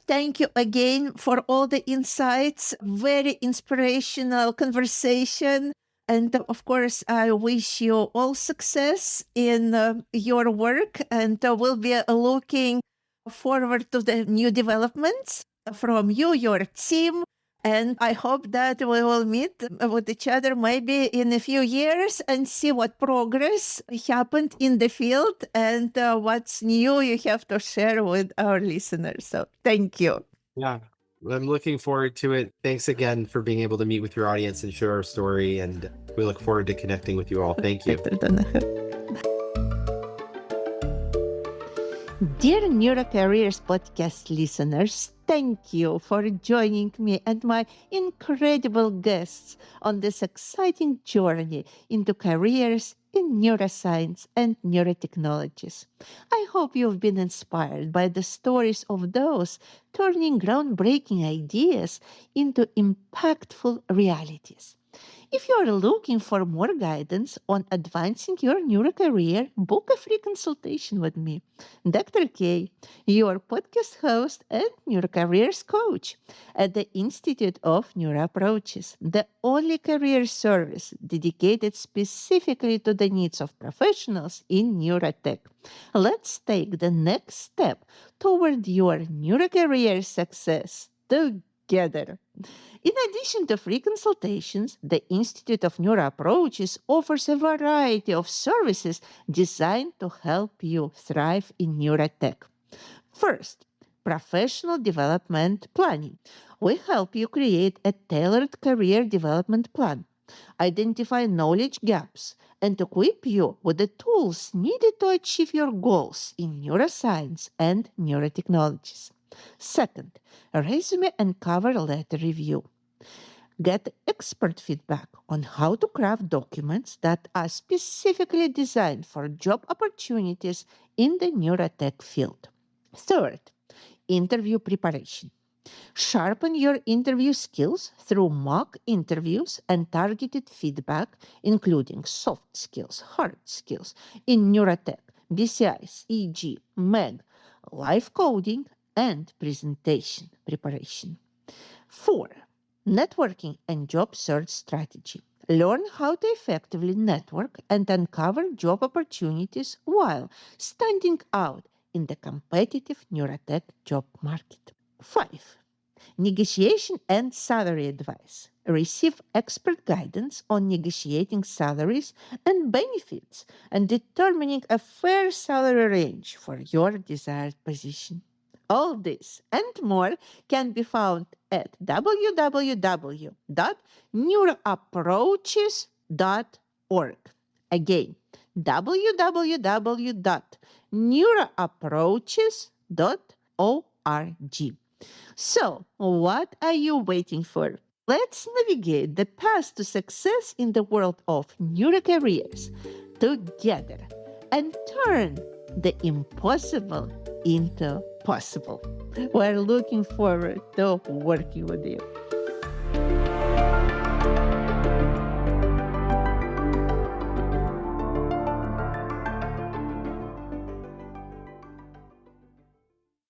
Thank you again for all the insights. Very inspirational conversation. And of course, I wish you all success in your work, and we'll be looking forward to the new developments from you, your team. And I hope that we will meet with each other maybe in a few years and see what progress happened in the field and what's new you have to share with our listeners. So thank you. Yeah, I'm looking forward to it. Thanks again for being able to meet with your audience and share our story. And we look forward to connecting with you all. Thank you. Dear Neurocareers podcast listeners, thank you for joining me and my incredible guests on this exciting journey into careers in neuroscience and neurotechnologies. I hope you've been inspired by the stories of those turning groundbreaking ideas into impactful realities. If you are looking for more guidance on advancing your neurocareer, book a free consultation with me, Dr. K, your podcast host and neurocareers coach at the Institute of Neuroapproaches, the only career service dedicated specifically to the needs of professionals in neurotech. Let's take the next step toward your neurocareer success together. together. In addition to free consultations, the Institute of Neuroapproaches offers a variety of services designed to help you thrive in neurotech. First, professional development planning. We help you create a tailored career development plan, identify knowledge gaps, and equip you with the tools needed to achieve your goals in neuroscience and neurotechnologies. Second, resume and cover letter review. Get expert feedback on how to craft documents that are specifically designed for job opportunities in the neurotech field. Third, interview preparation. Sharpen your interview skills through mock interviews and targeted feedback, including soft skills, hard skills in neurotech, BCIs, EG, MEG, live coding, and presentation preparation. 4. Networking and job search strategy. Learn how to effectively network and uncover job opportunities while standing out in the competitive neurotech job market. 5. Negotiation and salary advice. Receive expert guidance on negotiating salaries and benefits and determining a fair salary range for your desired position. All this and more can be found at www.neuroapproaches.org. Again, www.neuroapproaches.org. So, what are you waiting for? Let's navigate the path to success in the world of neurocareers together and turn the impossible into possible. We're looking forward to working with you.